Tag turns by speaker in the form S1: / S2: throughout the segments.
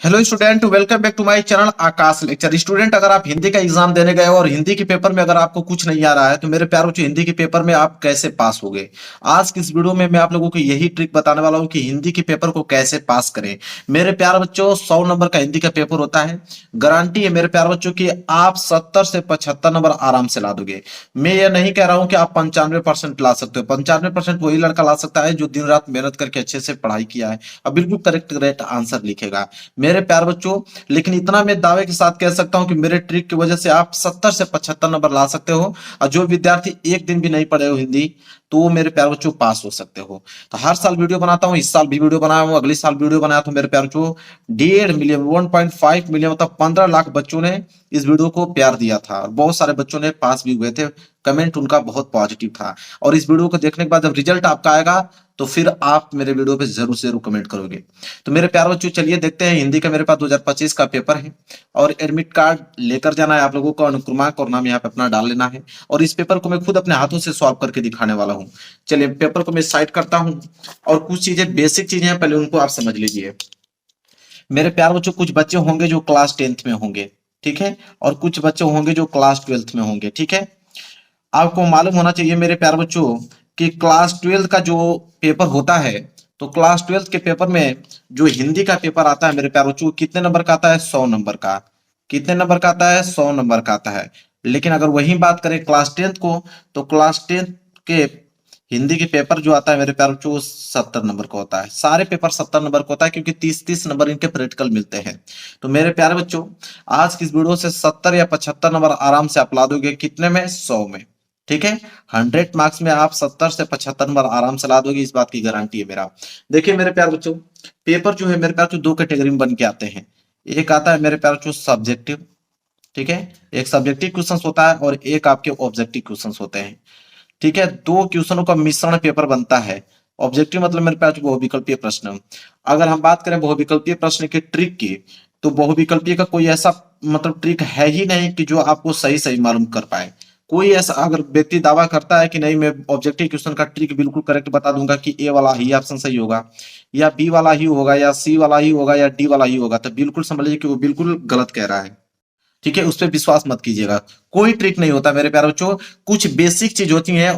S1: Hello student, welcome back to my channel Aakash lecture. Student, अगर आप हिंदी का एग्जाम देने गए हो और हिंदी के पेपर में अगर आपको कुछ नहीं आ रहा है तो मेरे प्यारे बच्चों, हिंदी के पेपर में आप कैसे पास होगे। आज की इस वीडियो में मैं आप लोगों को यही ट्रिक बताने वाला हूं कि हिंदी के पेपर को कैसे पास करें। मेरे प्यारे बच्चों, 100 नंबर का हिंदी का पेपर होता है। गारंटी है मेरे प्यारे बच्चों की आप 70 से 75 नंबर आराम से ला दोगे। मैं ये नहीं कह रहा हूं कि आप 95% ला सकते हो। 95% वही लड़का ला सकता है जो दिन रात मेहनत करके अच्छे से पढ़ाई किया है और बिल्कुल करेक्ट आंसर लिखेगा मेरे प्यार बच्चों। लेकिन इतना मैं दावे के साथ कह सकता हूं कि मेरे ट्रिक की वजह से आप 70 से 75 नंबर ला सकते हो। और जो विद्यार्थी एक दिन भी नहीं पढ़े हो हिंदी, तो वो मेरे प्यार बच्चों पास हो सकते हो। तो हर साल वीडियो बनाता हूं, इस साल भी वीडियो बनाया हूं, अगले साल वीडियो बनाया। तो मेरे प्यार बच्चों, 1.5 मिलियन 1.5 मिलियन मतलब 15 लाख बच्चों ने इस वीडियो को प्यार दिया था और बहुत सारे बच्चों ने पास भी हुए थे। कमेंट उनका बहुत पॉजिटिव था। और इस वीडियो को देखने के बाद जब रिजल्ट आपका आएगा तो फिर आप मेरे वीडियो पे जरूर से जरूर कमेंट करोगे। तो मेरे प्यारे बच्चों, चलिए देखते हैं। हिंदी का मेरे पास 2025 का पेपर है और एडमिट कार्ड लेकर जाना है आप लोगों को। अनुक्रमांक और नाम यहाँ पे अपना डाल लेना है और इस पेपर को मैं खुद अपने हाथों से सॉल्व करके दिखाने वाला हूँ। चलिए पेपर को मैं साइड करता हूँ और कुछ चीजें बेसिक चीजें हैं, पहले उनको आप समझ लीजिए। मेरे प्यारे बच्चों, कुछ बच्चे होंगे जो क्लास 10th में होंगे, ठीक है, और कुछ बच्चे होंगे जो क्लास 12th में होंगे, ठीक है। आपको मालूम होना चाहिए मेरे प्यारे बच्चों कि क्लास 12 का जो पेपर होता है, तो क्लास 12 के पेपर में जो हिंदी का पेपर आता है मेरे प्यारे बच्चों, कितने नंबर का आता है? 100 नंबर का। कितने नंबर का आता है? 100 नंबर का आता है। लेकिन अगर वही बात करें क्लास 10th को, तो क्लास 10th के हिंदी के पेपर जो आता है मेरे प्यारे बच्चों, 70 नंबर का होता है। सारे पेपर 70 नंबर का होता है क्योंकि 30-30 नंबर इनके प्रैक्टिकल मिलते हैं। तो मेरे प्यारे बच्चों, आज की इस वीडियो से 70 या 75 नंबर आराम से आप ला दोगे। कितने में? 100 में। ठीक है, 100 मार्क्स में आप 70 से 75 नंबर आराम से ला दोगे, इस बात की गारंटी है मेरा। देखिए मेरे प्यारे बच्चों, पेपर जो है मेरे प्यारे बच्चों, दो कैटेगरी में बन के आते हैं। एक आता है मेरे प्यारे बच्चों सब्जेक्टिव, ठीक है, एक सब्जेक्टिव क्वेश्चन होता है और एक आपके ऑब्जेक्टिव क्वेश्चन होते हैं। ठीक है, दो क्वेश्चनों का मिश्रण पेपर बनता है। ऑब्जेक्टिव मतलब मेरे पास बहुविकल्पीय प्रश्न। अगर हम बात करें बहुविकल्पीय प्रश्न की ट्रिक की, तो बहुविकल्पीय का कोई ऐसा मतलब ट्रिक है ही नहीं कि जो आपको सही सही मालूम कर पाए। कोई ऐसा अगर व्यक्ति दावा करता है कि नहीं मैं ऑब्जेक्टिव क्वेश्चन का ट्रिक बिल्कुल करेक्ट बता दूंगा कि ए वाला ही ऑप्शन सही होगा या बी वाला ही होगा या सी वाला ही होगा या डी वाला ही होगा, तो बिल्कुल समझ लीजिए कि वो बिल्कुल गलत कह रहा है। ठीक है, उस पर विश्वास मत कीजिएगा। कोई ट्रिक नहीं होता मेरे प्यारे बच्चों। कुछ बेसिक चीज होती है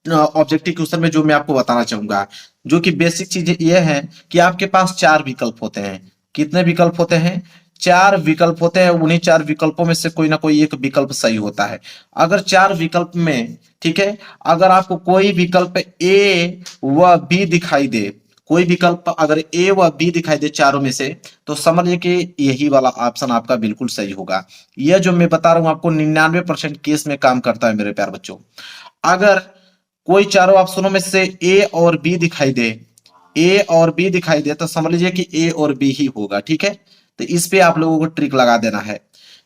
S1: ऑब्जेक्टिव क्वेश्चन में, जो मैं आपको बताना चाहूंगा। जो कि बेसिक चीज ये है कि आपके पास चार विकल्प होते हैं। कितने विकल्प होते हैं? चार विकल्प होते हैं। उन्हीं चार विकल्पों में से कोई ना कोई एक विकल्प सही होता है। अगर चार विकल्प में, ठीक है, अगर आपको कोई विकल्प ए व बी दिखाई दे, कोई विकल्प अगर ए व बी दिखाई दे चारों में से, तो समझ लीजिए कि यही वाला ऑप्शन आपका बिल्कुल सही होगा। यह जो मैं बता रहा हूं आपको 99% केस में काम करता है मेरे प्यारे बच्चों। अगर कोई चारों ऑप्शनों में से ए और बी दिखाई दे, ए और बी दिखाई दे, तो समझ लीजिए कि ए और बी ही होगा। ठीक है, तो इस पे आप लोगों को ट्रिक लगा देना है।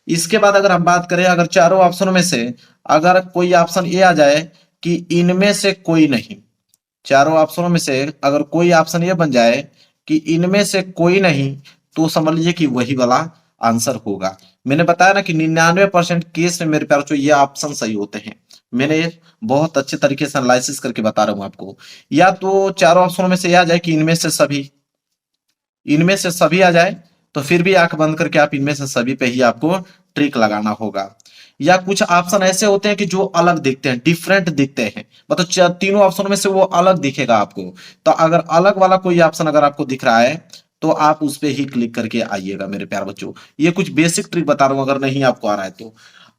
S1: इसके बाद अगर हम बात करें, अगर चारों ऑप्शनों में से अगर कोई ऑप्शन ए आ जाए कि इनमें से कोई नहीं, चारों ऑप्शनों में से अगर कोई ऑप्शन ये बन जाए कि इनमें से कोई नहीं, तो समझ लीजिए कि वही वाला आंसर होगा। मैंने बताया ना कि 99% केस में मेरे प्यारे ये ऑप्शन सही होते हैं। मैंने बहुत अच्छे तरीके से एनालिसिस करके बता रहा हूं आपको। या तो चारों ऑप्शनों में से यह आ जाए कि इनमें से सभी, इनमें से सभी आ जाए, तो फिर भी आंख बंद करके आप इनमें से सभी पे ही आपको ट्रिक लगाना होगा। या कुछ ऑप्शन ऐसे होते हैं कि जो अलग दिखते हैं, डिफरेंट दिखते हैं, मतलब तीनों ऑप्शनों में से वो अलग दिखेगा आपको। तो अगर अलग वाला कोई ऑप्शन अगर आपको दिख रहा है, तो आप उस पर ही क्लिक करके आइएगा मेरे प्यार बच्चों। ये कुछ बेसिक ट्रिक बता रहा हूं, अगर नहीं आपको आ रहा है तो।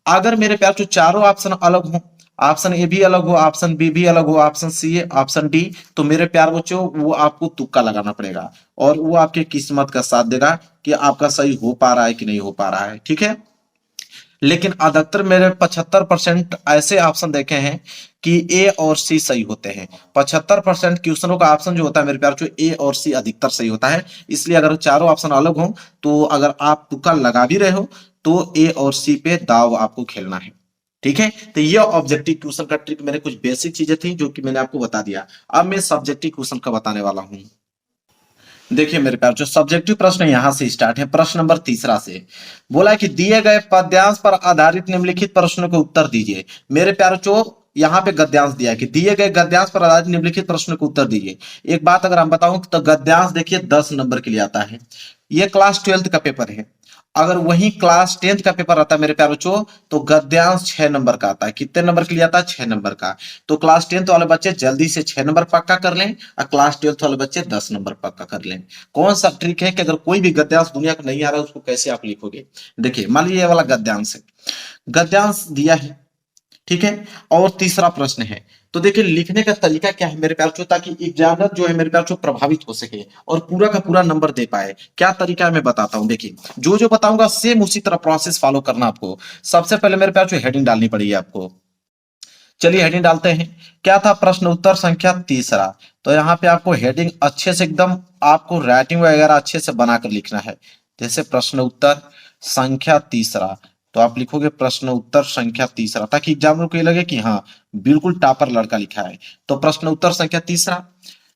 S1: अगर मेरे प्यार बच्चों चारों ऑप्शन अलग हो, ऑप्शन ए भी अलग हो, ऑप्शन बी भी अलग हो, ऑप्शन सी, ऑप्शन डी, तो मेरे प्यार बच्चों वो आपको तुक्का लगाना पड़ेगा और वो आपके किस्मत का साथ देगा कि आपका सही हो पा रहा है कि नहीं हो पा रहा है। ठीक है, लेकिन अधिकतर मेरे 75% ऐसे ऑप्शन देखे हैं कि ए और सी सही होते हैं। 75% क्वेश्चनों का ऑप्शन जो होता है मेरे प्यार, जो ए और सी अधिकतर सही होता है। इसलिए अगर चारों ऑप्शन अलग हो, तो अगर आप तुक्का लगा भी रहे हो, तो ए और सी पे दाव आपको खेलना है। ठीक है, तो ये ऑब्जेक्टिव क्वेश्चन का ट्रिक, मेरे कुछ बेसिक चीजें थी जो कि मैंने आपको बता दिया। अब मैं सब्जेक्टिव क्वेश्चन का बताने वाला हूं। देखिए मेरे प्यार, जो सब्जेक्टिव प्रश्न यहां से स्टार्ट है, प्रश्न नंबर तीसरा से। बोला है कि दिए गए पद्यांश पर आधारित निम्नलिखित प्रश्नों के उत्तर दीजिए। मेरे प्यारो, यहाँ पे गद्यांश दिया है कि दिए गए गद्यांश पर आधारित निम्नलिखित प्रश्न को उत्तर दीजिए। एक बात अगर हम बताऊं तो गद्यांश देखिए 10 नंबर के लिए आता है। ये क्लास 12th का पेपर है। अगर वही क्लास 10th का पेपर आता है मेरे प्यारे बच्चों तो गद्यांश 6 नंबर का आता है। कितने नंबर के लिए आता है? 6 नंबर का। तो क्लास 10th वाले बच्चे जल्दी से 6 नंबर पक्का कर लें और क्लास 12th वाले बच्चे 10 नंबर पक्का कर लें। कौन सा ट्रिक है कि अगर कोई भी गद्यांश दुनिया को नहीं आ रहा है उसको कैसे आप लिखोगे? देखिए मान लीजिए ये वाला गद्यांश है, गद्यांश दिया है, ठीक है। और तीसरा प्रश्न है, तो देखिए लिखने का तरीका क्या है मेरे प्यार बच्चों, ताकि एग्जामिनर जो है मेरे प्यार बच्चों प्रभावित हो सके और पूरा का पूरा नंबर दे पाए। क्या तरीका है मैं बताता हूं। देखिए जो जो बताऊंगा सेम उसी तरह प्रोसेस फॉलो करना आपको। सबसे पहले मेरे प्यार बच्चों हेडिंग डालनी पड़ेगी आपको। चलिए हेडिंग डालते हैं। क्या था? प्रश्न उत्तर संख्या तीसरा। तो यहाँ पे आपको हेडिंग अच्छे से एकदम आपको राइटिंग वगैरह अच्छे से बनाकर लिखना है। जैसे प्रश्न उत्तर संख्या तीसरा, तो आप लिखोगे प्रश्न उत्तर संख्या तीसरा, ताकि एग्जामिनर को ये लगे कि हाँ बिल्कुल टॉपर लड़का लिखा है। तो प्रश्न उत्तर संख्या तीसरा।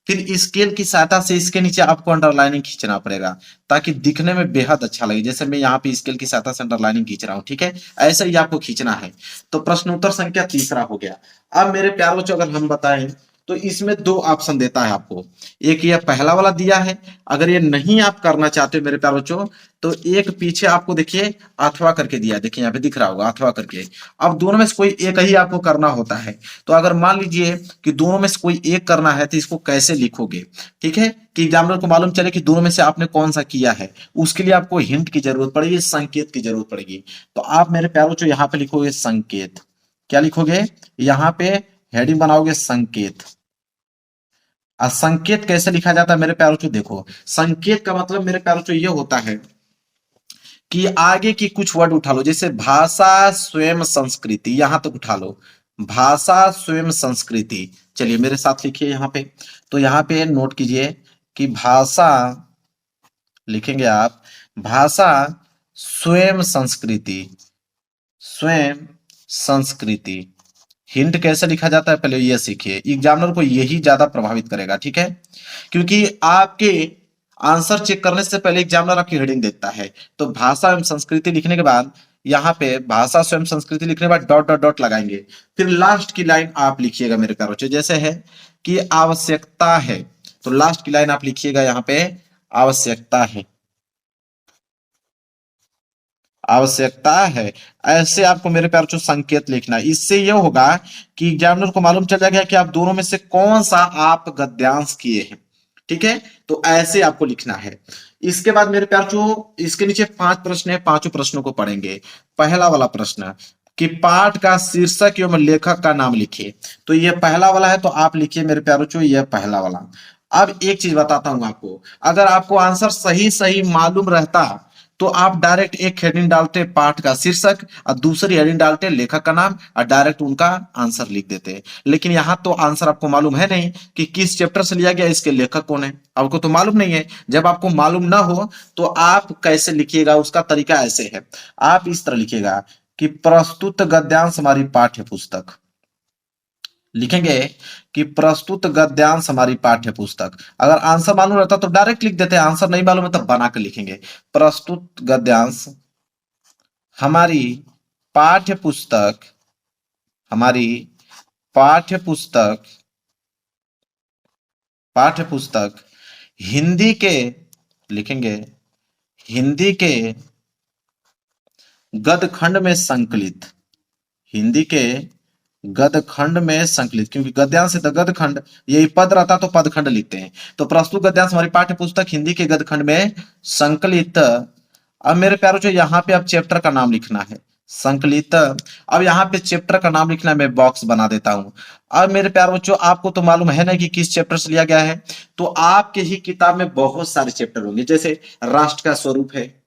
S1: फिर स्केल की सहायता से इसके नीचे आपको अंडरलाइनिंग खींचना पड़ेगा ताकि दिखने में बेहद अच्छा लगे। जैसे मैं यहाँ पे स्केल की सहायता से अंडरलाइनिंग खींच रहा हूँ, ठीक है, ऐसे ही आपको खींचना है। तो प्रश्न उत्तर संख्या तीसरा हो गया। अब मेरे प्यारे बच्चों अगर हम बताएं तो इसमें दो ऑप्शन देता है आपको। एक ये पहला वाला दिया है, अगर ये नहीं आप करना चाहते हो मेरे प्यारे बच्चों तो एक पीछे आपको देखिए अथवा करके दिया है। देखिए यहाँ पे दिख रहा होगा अथवा करके। अब दोनों में से कोई एक ही आपको करना होता है। तो अगर मान लीजिए कि दोनों में से कोई एक करना है तो इसको कैसे लिखोगे? ठीक है, कि एग्जामिनर को मालूम चले कि दोनों में से आपने कौन सा किया है। उसके लिए आपको हिंट की जरूरत पड़ेगी, संकेत की जरूरत पड़ेगी। तो आप मेरे प्यारे बच्चों यहाँ पे लिखोगे संकेत। क्या लिखोगे? यहाँ पे हेडिंग बनाओगे संकेत। संकेत कैसे लिखा जाता है मेरे प्यारे बच्चों? देखो संकेत का मतलब मेरे प्यारे बच्चों ये होता है कि आगे की कुछ वर्ड उठा लो। जैसे भाषा स्वयं संस्कृति, यहां तक उठा लो, भाषा स्वयं संस्कृति। चलिए मेरे साथ लिखिए यहाँ पे। तो यहाँ पे नोट कीजिए कि भाषा लिखेंगे आप, भाषा स्वयं संस्कृति, स्वयं संस्कृति। हिंट कैसे लिखा जाता है पहले ये सीखिए, एग्जामिनर को यही ज्यादा प्रभावित करेगा, ठीक है। क्योंकि आपके आंसर चेक करने से पहले एग्जामिनर आपकी हेडिंग देखता है। तो भाषा एवं संस्कृति लिखने के बाद यहाँ पे भाषा स्वयं संस्कृति लिखने के बाद डॉट डॉट डॉट लगाएंगे। फिर लास्ट की लाइन आप लिखिएगा मेरे प्यारे बच्चों, जैसे है कि आवश्यकता है, तो लास्ट की लाइन आप लिखिएगा यहाँ पे आवश्यकता है, आवश्यकता है। ऐसे आपको मेरे प्यार बच्चों संकेत लिखना है। इससे यह होगा कि एग्जामिनर को मालूम चल जाएगा कि आप दोनों में से कौन सा आप गद्यांश किए हैं, ठीक है। तो ऐसे आपको लिखना है। इसके बाद मेरे प्यार बच्चों इसके नीचे 5 प्रश्न है, पांचों प्रश्नों को पढ़ेंगे। पहला वाला प्रश्न कि पाठ का शीर्षक एवं लेखक का नाम लिखिए। तो ये पहला वाला है, तो आप लिखिए मेरे प्यार बच्चों ये पहला वाला। अब एक चीज बताता हूं आपको, अगर आपको आंसर सही सही मालूम रहता तो आप डायरेक्ट एक हेडिंग डालते पाठ का शीर्षक और दूसरी हेडिंग डालते लेखक का नाम और डायरेक्ट उनका आंसर लिख देते। लेकिन यहाँ तो आंसर आपको मालूम है नहीं कि किस चैप्टर से लिया गया, इसके लेखक कौन है, आपको तो मालूम नहीं है। जब आपको मालूम ना हो तो आप कैसे लिखिएगा, उसका तरीका ऐसे है, आप इस तरह लिखिएगा कि प्रस्तुत गद्यांश हमारी पाठ्य पुस्तक। लिखेंगे कि प्रस्तुत गद्यांश हमारी पाठ्य पुस्तक। अगर आंसर मालूम रहता तो डायरेक्ट लिख देते, आंसर नहीं मालूम है तब बना कर लिखेंगे। प्रस्तुत गद्यांश हमारी पाठ्य पुस्तक, हमारी पाठ्य पुस्तक, पाठ्य पुस्तक हिंदी के, लिखेंगे हिंदी के गद्यखंड में संकलित, हिंदी के गद्यखंड में संकलित, क्योंकि गद्यांश तो गद्यखंड, यही पद रहता तो पदखंड लिखते हैं। तो प्रस्तुत गद्यांश हमारी पाठ्य पुस्तक हिंदी के गद्यखंड में संकलित। अब मेरे प्यारों जो यहाँ पे अब चैप्टर का नाम लिखना है संकलित। अब यहाँ पे चैप्टर का नाम लिखना है, मैं बॉक्स बना देता हूं। अब मेरे प्यारे बच्चों आपको तो मालूम है ना कि किस चैप्टर से लिया गया है। तो आपके ही किताब में बहुत सारे चैप्टर होंगे, जैसे राष्ट्र का स्वरूप है,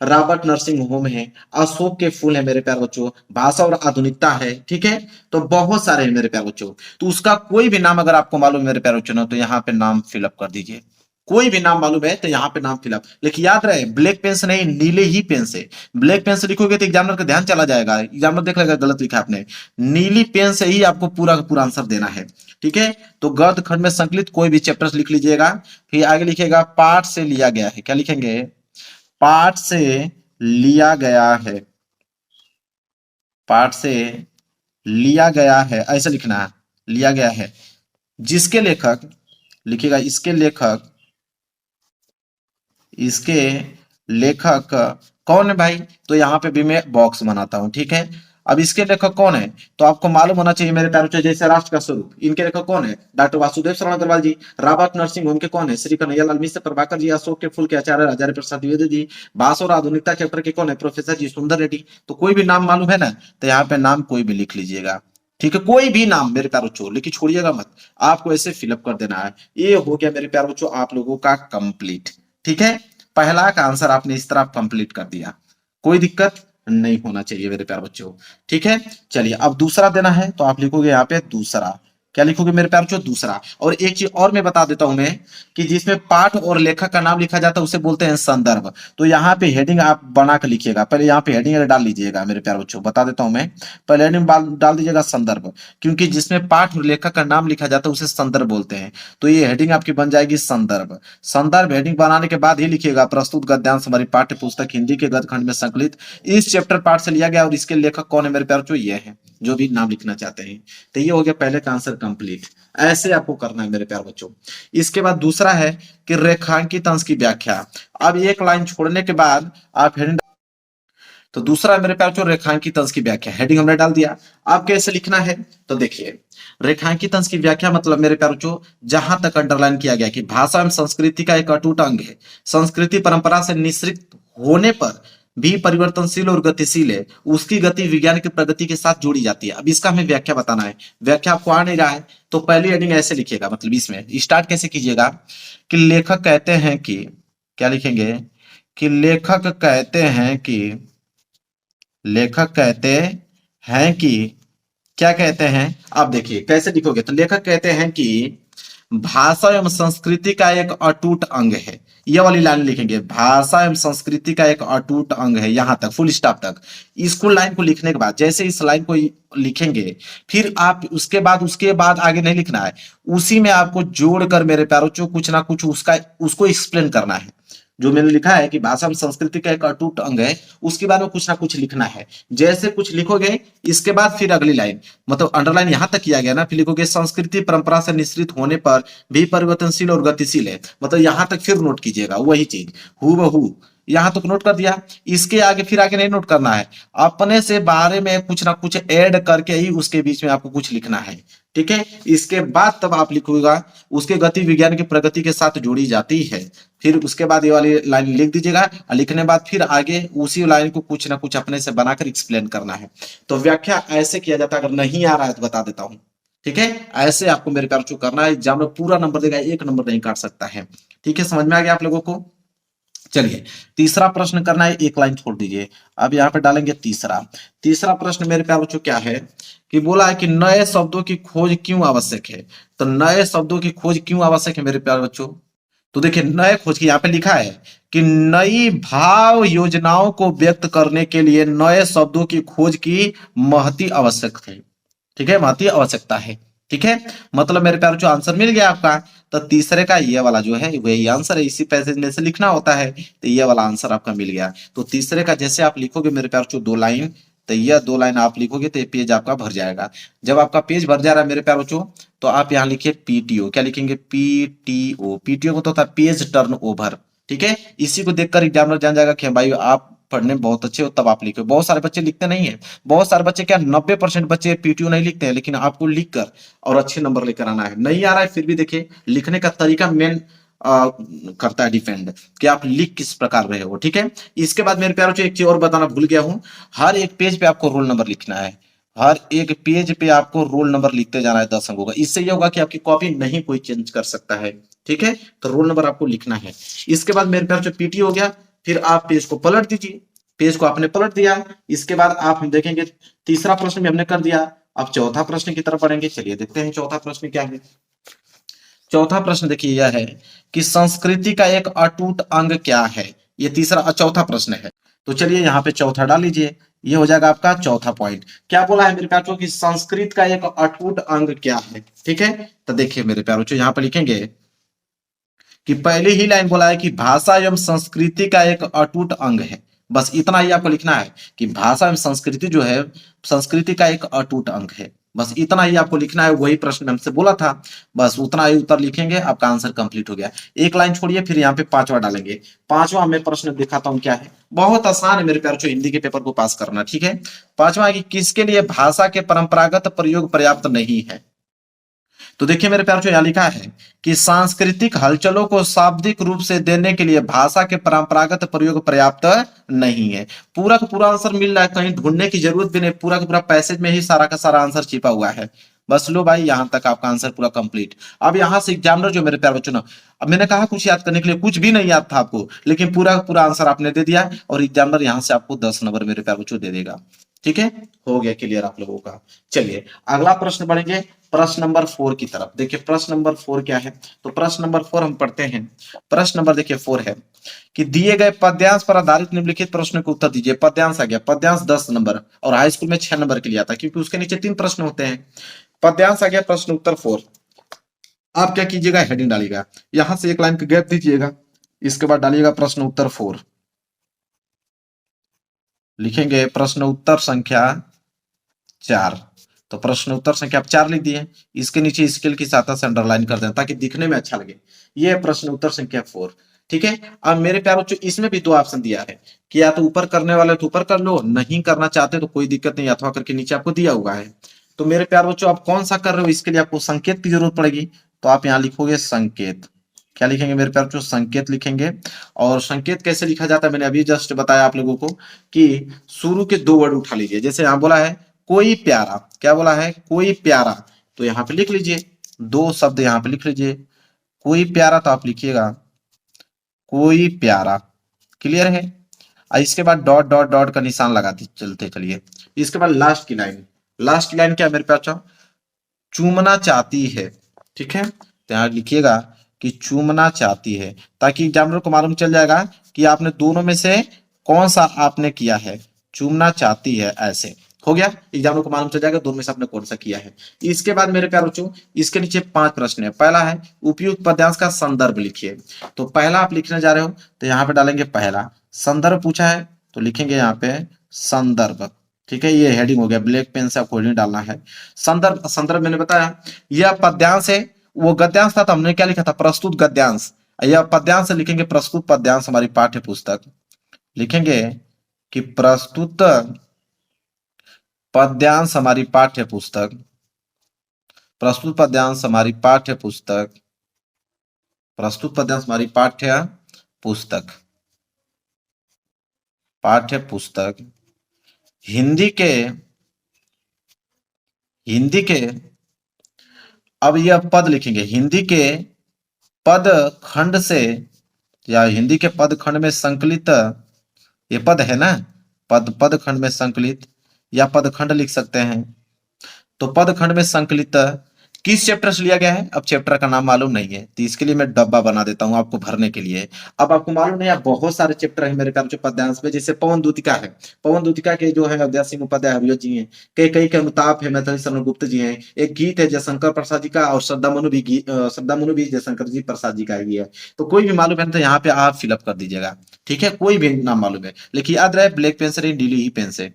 S1: रॉबर्ट नर्सिंग होम है, अशोक के फूल है मेरे प्यारे बच्चों, भाषा और आधुनिकता है, ठीक है। तो बहुत सारे हैं मेरे प्यारे बच्चों। तो उसका कोई भी नाम अगर आपको मालूम है मेरे प्यारे बच्चों ना, तो यहाँ पे नाम फिलअप कर दीजिए। कोई भी नाम मालूम है तो यहाँ पे नाम फिलअप, लेकिन याद रहे ब्लैक पेन से नहीं, नीले ही पेन से। ब्लैक पेन से लिखोगे तो एग्जामिनर का ध्यान चला जाएगा, एग्जामिनर देख लेगा गलत लिखा आपने। नीली पेन से ही आपको पूरा का पूरा आंसर देना है, ठीक है। तो गद्य खंड में संकलित कोई भी चैप्टर लिख लीजिएगा। फिर आगे लिखिएगा पाठ से लिया गया है। क्या लिखेंगे? पाठ से लिया गया है, पाठ से लिया गया है, ऐसे लिखना है, लिया गया है, जिसके लेखक, लिखिएगा इसके लेखक, इसके लेखक कौन है भाई, तो यहाँ पे भी मैं बॉक्स बनाता हूं, ठीक है। अब इसके लेखक कौन है, तो आपको मालूम होना चाहिए मेरे प्यारे बच्चों, जैसे राष्ट्र का स्वरूप, इनके लेखक कौन है, डॉक्टर वासुदेव शरण अग्रवाल जी। रॉबर्ट नरसिंह होम के कौन है, श्री कन्हैयालाल मिश्र, प्रभाकर जी, अशोक के फूल के आचार्य राजेंद्र प्रसाद द्विवेदी जी, भाषा और आधुनिकता चैप्टर के कौन है, प्रोफेसर जी सुंदर रेड्डी। तो कोई भी नाम मालूम है ना, तो यहाँ पे नाम कोई भी लिख लीजिएगा, ठीक है, कोई भी नाम मेरे प्यारे बच्चों, लेकिन छोड़िएगा मत, आपको ऐसे फिलअप कर देना है। ये हो गया मेरे प्यारे बच्चों आप लोगों का कंप्लीट, ठीक है। पहला का आंसर आपने इस तरह कंप्लीट कर दिया, कोई दिक्कत नहीं होना चाहिए मेरे प्यारे बच्चों, ठीक है। चलिए अब दूसरा देना है, तो आप लिखोगे यहाँ पे दूसरा, क्या लिखोगे मेरे प्यारे बच्चों, दूसरा। और एक चीज और मैं बता देता हूं मैं, कि जिसमें पाठ और लेखक का नाम लिखा जाता है उसे बोलते हैं संदर्भ। तो यहाँ पे हेडिंग आप बना कर लिखिएगा, पहले यहाँ पे हेडिंग डाल लीजिएगा मेरे प्यारे बच्चों, बता देता हूं मैं, पहले हेडिंग डाल दीजिएगा संदर्भ, क्योंकि जिसमें पाठ और लेखक का नाम लिखा जाता है उसे संदर्भ बोलते हैं। तो ये हेडिंग आपकी बन जाएगी संदर्भ। संदर्भ हेडिंग बनाने के बाद ही लिखिएगा, प्रस्तुत गद्यांश हमारी पाठ्य पुस्तक हिंदी के गद्य खंड में संकलित इस चैप्टर पाठ से लिया गया और इसके लेखक कौन है मेरे प्यारे बच्चों, ये है, जो भी नाम लिखना चाहते हैं। तो ये हो गया पहले का आंसर कंप्लीट, ऐसे आपको करना है मेरे प्यारे बच्चों। इसके बाद दूसरा है कि रेखांकित अंश की व्याख्या। अब एक लाइन छोड़ने के बाद आप हेडिंग, तो दूसरा मेरे प्यारे बच्चों रेखांकित अंश की व्याख्या, हेडिंग हमने डाल दिया। अब कैसे लिखना है, तो देखिए, रेखांकित अंश की व्याख्या मतलब मेरे प्यारे बच्चों, जहां तक अंडरलाइन किया गया कि भाषा एवं संस्कृति का एक अटूट अंग है, संस्कृति परंपरा से निश्रित होने पर भी परिवर्तनशील और गतिशील है, उसकी गति विज्ञान की प्रगति के साथ जोड़ी जाती है। अब इसका हमें व्याख्या बताना है, व्याख्या आपको आ नहीं रहा है, तो पहली हेडिंग ऐसे लिखिएगा, मतलब इसमें स्टार्ट कैसे कीजिएगा, कि लेखक कहते हैं कि, क्या लिखेंगे, कि लेखक कहते हैं कि, लेखक कहते हैं कि, क्या कहते हैं, आप देखिए कैसे लिखोगे, तो लेखक कहते हैं कि भाषा एवं संस्कृति का एक अटूट अंग है, ये वाली लाइन लिखेंगे, भाषा एवं संस्कृति का एक अटूट अंग है, यहां तक फुल स्टॉप तक। इसको लाइन को लिखने के बाद, जैसे इस लाइन को लिखेंगे, फिर आप उसके बाद आगे नहीं लिखना है, उसी में आपको जोड़कर मेरे प्यारों को कुछ ना कुछ उसका उसको एक्सप्लेन करना है। जो मैंने लिखा है कि भाषा में संस्कृति का एक अटूट अंग है, उसके बारे में कुछ ना कुछ लिखना है। जैसे कुछ लिखोगे, इसके बाद फिर अगली लाइन, मतलब अंडरलाइन यहां तक किया गया ना, फिर लिखोगे संस्कृति परंपरा से निश्रित होने पर भी परिवर्तनशील और गतिशील है, मतलब यहां तक फिर नोट कीजिएगा वही चीज हु बहू, यहां तक नोट कर दिया। इसके आगे फिर आगे नहीं नोट करना है, अपने से बारे में कुछ ना कुछ ऐड करके ही उसके बीच में आपको कुछ लिखना है, ठीक है। इसके बाद तब आप लिखोगा, उसके गति विज्ञान की प्रगति के साथ जोड़ी जाती है, फिर उसके बाद ये वाली लाइन लिख दीजिएगा, और लिखने बाद फिर आगे उसी लाइन को कुछ ना कुछ अपने से बनाकर एक्सप्लेन करना है। तो व्याख्या ऐसे किया जाता है, अगर नहीं आ रहा है तो बता देता हूं, ठीक है। ऐसे आपको मेरे प्यार चू करना है, एग्जाम में पूरा नंबर देगा, एक नंबर नहीं काट सकता है, ठीक है। समझ में आ गया आप लोगों को। चलिए तीसरा प्रश्न करना है, एक लाइन छोड़ दीजिए, अब यहाँ पे डालेंगे तीसरा। तीसरा प्रश्न मेरे प्यार बच्चों क्या है, कि बोला है कि नए शब्दों की खोज क्यों आवश्यक है। तो नए शब्दों की खोज क्यों आवश्यक है मेरे प्यार बच्चों, तो देखिए नए खोज की यहाँ पे लिखा है कि नई भाव योजनाओं को व्यक्त करने के लिए नए शब्दों की खोज की महती आवश्यक है, ठीक है, महती आवश्यकता है, ठीक है। मतलब मेरे प्यार जो आंसर मिल गया आपका, तो तीसरे का ये वाला जो है वही आंसर है, इसी पैसेज में से लिखना होता है, तो ये वाला आंसर आपका मिल गया। तो तीसरे का जैसे आप लिखोगे मेरे प्यार जो दो लाइन, तो यह दो लाइन आप लिखोगे तो ये पेज आपका भर जाएगा। जब आपका पेज भर जा रहा है मेरे प्यार बच्चों, तो आप यहाँ लिखिए पीटीओ, क्या लिखेंगे, पीटीओ, पीटीओ को तो होता है पेज टर्न ओवर, ठीक है। इसी को देखकर एग्जामिनर जान जाएगा कि भाई आप पढ़ने में बहुत अच्छे हो, तब आप लिखो। बहुत सारे बच्चे लिखते नहीं है, बहुत सारे बच्चे क्या 90% बच्चे पीटीओ नहीं लिखते हैं, लेकिन आपको लिखकर और अच्छे नंबर लेकर आना है। नहीं आ रहा है फिर भी देखिए, लिखने का तरीका मेन करता है डिपेंड कि आप लिख किस प्रकार रहे हो, ठीक है। इसके बाद मेरे प्यारों एक चीज और बताना भूल गया हूं, हर एक पेज पे आपको रोल नंबर लिखना है, हर एक पेज पे आपको रोल नंबर लिखते जाना है 10 अंकों का। इससे यह होगा कि आपकी कॉपी नहीं कोई चेंज कर सकता है, ठीक है। तो रोल नंबर आपको लिखना है। इसके बाद मेरे प्यार पीटी हो गया, फिर आप पेज को पलट दीजिए, पेज को आपने पलट दिया। इसके बाद आप देखेंगे तीसरा प्रश्न भी हमने कर दिया, अब चौथा प्रश्न की तरफ बढ़ेंगे। चलिए देखते हैं चौथा प्रश्न क्या है। चौथा प्रश्न देखिए यह है कि संस्कृति का एक अटूट अंग क्या है, ये तीसरा चौथा प्रश्न है। तो चलिए यहाँ पे चौथा डाल लीजिए, ये हो जाएगा आपका चौथा पॉइंट। क्या बोला है मेरे प्यारों कि संस्कृत का एक अटूट अंग क्या है, ठीक है। तो देखिए मेरे प्यारों यहाँ पे लिखेंगे कि पहली ही लाइन बोला है कि भाषा एवं संस्कृति का एक अटूट अंग है, बस इतना ही आपको लिखना है कि भाषा एवं संस्कृति जो है, संस्कृति का एक अटूट अंग है। बस इतना ही आपको लिखना है, वही प्रश्न हमसे बोला था, बस उतना ही उत्तर लिखेंगे, आपका आंसर कंप्लीट हो गया। एक लाइन छोड़िए, फिर यहाँ पे पांचवा डालेंगे। पांचवा मैं प्रश्न दिखाता हूँ क्या है, बहुत आसान है मेरे प्यारे बच्चों, हिंदी के पेपर को पास करना, ठीक है। पांचवा है कि किसके लिए भाषा के परंपरागत प्रयोग पर्याप्त नहीं है। तो देखिए मेरे प्यारे बच्चों, यहाँ लिखा है कि सांस्कृतिक हलचलों को शाब्दिक रूप से देने के लिए भाषा के परंपरागत प्रयोग पर्याप्त नहीं है। पूरा का पूरा आंसर मिल रहा है, कहीं ढूंढने की जरूरत भी नहीं, पूरा का पूरा पैसेज में ही सारा का सारा आंसर छिपा हुआ है। बस लो भाई, यहां तक आपका आंसर पूरा कंप्लीट। अब यहां से एग्जामिनर जो मेरे प्यारे बच्चों ना, अब मैंने कहा कुछ याद करने के लिए, कुछ भी नहीं याद था आपको, लेकिन पूरा का पूरा आंसर आपने दे दिया, और एग्जामिनर यहां से आपको 10 नंबर मेरे प्यारे बच्चों दे देगा। ठीक है, हो गया क्लियर आप लोगों का। चलिए अगला प्रश्न बढ़ेंगे, प्रश्न नंबर 4 की तरफ। देखिए प्रश्न नंबर 4 क्या है, तो प्रश्न नंबर 4 हम पढ़ते हैं। प्रश्न नंबर देखिए 4 है कि दिए गए पद्यांश पर आधारित निम्नलिखित प्रश्न को उत्तर दीजिए। पद्यांश आ गया, पद्यांश 10 नंबर, और हाई स्कूल में 6 नंबर के लिए आता है, क्योंकि उसके नीचे 3 प्रश्न होते हैं। पद्यांश आ गया, प्रश्न उत्तर 4। आप क्या कीजिएगा, हेडिंग डालिएगा, यहां से एक लाइन का गैप दीजिएगा, इसके बाद डालिएगा प्रश्न उत्तर 4, लिखेंगे प्रश्न उत्तर संख्या 4। तो प्रश्न उत्तर संख्या आप 4 लिख दिए, इसके नीचे स्केल की सहायता से अंडरलाइन कर दें ताकि दिखने में अच्छा लगे। ये है प्रश्न उत्तर संख्या 4। ठीक है, अब मेरे प्यारे बच्चों इसमें भी 2 ऑप्शन दिया है कि या तो ऊपर करने वाले तो ऊपर कर लो, नहीं करना चाहते तो कोई दिक्कत नहीं, अथवा करके नीचे आपको दिया हुआ है। तो मेरे प्यारे बच्चों आप कौन सा कर रहे हो, इसके लिए आपको संकेत की जरूरत पड़ेगी, तो आप यहाँ लिखोगे संकेत। क्या लिखेंगे मेरे प्यारे बच्चों, संकेत लिखेंगे। और संकेत कैसे लिखा जाता है मैंने अभी जस्ट बताया आप लोगों को, कि शुरू के 2 वर्ड उठा लीजिए। जैसे यहाँ बोला है कोई प्यारा, क्या बोला है, कोई प्यारा, तो यहाँ पे लिख लीजिए 2 शब्द, यहाँ पे लिख लीजिए कोई प्यारा, तो आप लिखिएगा कोई प्यारा। क्लियर है, और इसके बाद डॉट डॉट डॉट का निशान लगाते चलते चलिए। इसके बाद लास्ट की लाइन, लास्ट की लाइन क्या है मेरे प्यार, चूमना चाहती है। ठीक है, तो यहाँ लिखिएगा कि चूमना चाहती है, ताकि एग्जामिनर को मालूम चल जाएगा कि आपने दोनों में से कौन सा आपने किया है, चूमना चाहती है, ऐसे हो गया, एग्जामिनर को मालूम चल जाएगा दोनों में से आपने कौन सा किया है। इसके बाद मेरे प्यारे बच्चों इसके नीचे 5 प्रश्न है। पहला है उपयुक्त पद्यांश का संदर्भ लिखिए। तो पहला आप लिखने जा रहे हो, तो यहाँ पे डालेंगे पहला। संदर्भ पूछा है तो लिखेंगे यहाँ पे संदर्भ। ठीक है, ये हेडिंग हो गया, ब्लैक पेन से आपको हेडिंग डालना है। संदर्भ, संदर्भ मैंने बताया यह पद्यांश है, वो गद्यांश था तो हमने क्या लिखा था, प्रस्तुत गद्यांश। यह पद्यांश से लिखेंगे प्रस्तुत पद्यांश, हमारी पाठ्य पुस्तक लिखेंगे कि प्रस्तुत पद्यांश हमारी पाठ्य पुस्तक, प्रस्तुत पद्यांश हमारी पाठ्य पुस्तक, प्रस्तुत पद्यांश हमारी पाठ्य पुस्तक, पाठ्य पुस्तक। हिंदी के, हिंदी के, अब यह पद लिखेंगे, हिंदी के पद खंड से, या हिंदी के पद खंड में संकलित, ये पद है ना, पद पद खंड में संकलित, या पद खंड लिख सकते हैं। तो पद खंड में संकलित किस चैप्टर से लिया गया है, अब चैप्टर का नाम मालूम नहीं है, तो इसके लिए मैं डब्बा बना देता हूं आपको भरने के लिए। अब आपको मालूम नहीं है, बहुत सारे चैप्टर है मेरे ख्याल से पद्यांश में, जैसे पवन दूतिका है, पवन दूतिका के जो है अवधेश सिंह उपाध्याय हरिओ जी हैं, कई कई के अनुताप है मैथिली शरण गुप्त जी हैं, एक गीत है जयशंकर प्रसाद जी का, और श्रद्धा मनु भी जयशंकर जी प्रसाद जी का ही है। तो कोई भी मालूम है तो यहाँ पे आप फिलअप कर दीजिएगा। ठीक है, कोई भी नाम मालूम है, लेकिन याद रहे ब्लैक पेन से, नीली ही पेन से।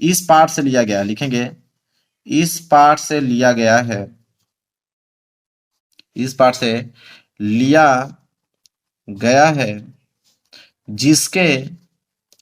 S1: इस पार्ट से लिया गया, लिखेंगे इस पार्ट से लिया गया है, इस पार्ट से लिया गया है, जिसके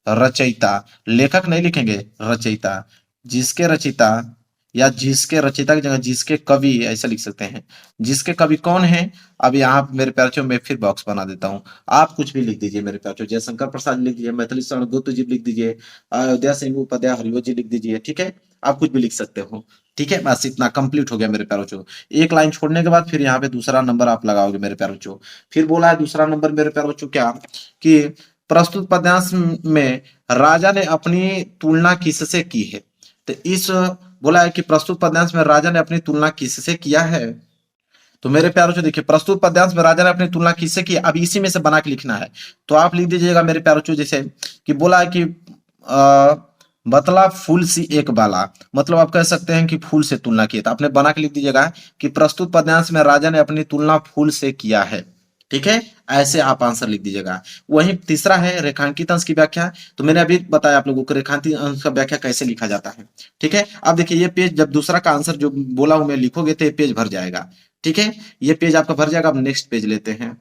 S1: रचयिता, लेखक नहीं लिखेंगे, रचयिता, जिसके रचयिता, या जिसके रचयिता की जगह जिसके कवि ऐसा लिख सकते हैं। जिसके कवि कौन है, अब यहाँ मेरे प्यारे मैं फिर बॉक्स बना देता हूँ, आप कुछ भी लिख दीजिए मेरे प्यारे, जयशंकर प्रसाद लिख दीजिए, मैथिली शरण गुप्त जी लिख दीजिए, अयोध्या सिंह उपाध्याय हरिओ जी लिख दीजिए। ठीक है, आप कुछ भी लिख सकते हो। ठीक है, बस इतना कंप्लीट हो गया मेरे प्यारे बच्चों। एक लाइन छोड़ने के बाद फिर यहाँ पे दूसरा नंबर आप लगाओगे मेरे प्यारे बच्चों। फिर बोला है दूसरा नंबर मेरे प्यारे बच्चों क्या, कि प्रस्तुत पद्यांश में राजा ने अपनी तुलना किससे की है। तो इस बोला है कि प्रस्तुत पद्यांश में राजा ने अपनी तुलना किससे किया है। तो मेरे प्यारों से देखिए, प्रस्तुत पद्यांश में राजा ने अपनी तुलना किससे की, अब इसी में से बना के लिखना है। तो आप लिख दीजिएगा मेरे प्यारों, जैसे कि बोला है कि बतला फूल सी एक बाला, मतलब आप कह सकते हैं कि फूल से तुलना की है, तो आपने बना के लिख दीजिएगा कि प्रस्तुत पद्यांश में राजा ने अपनी तुलना फूल से किया है। ठीक है, ऐसे आप आंसर लिख दीजिएगा। वहीं तीसरा है रेखांकित अंश की व्याख्या। तो मैंने अभी बताया आप लोगों को रेखांकित अंश का व्याख्या कैसे लिखा जाता है। ठीक है, अब देखिए ये पेज जब दूसरा का आंसर जो बोला हूं मैं लिखोगे तो ये पेज भर जाएगा। ठीक है, ये पेज आपका भर जाएगा। अब नेक्स्ट पेज लेते हैं।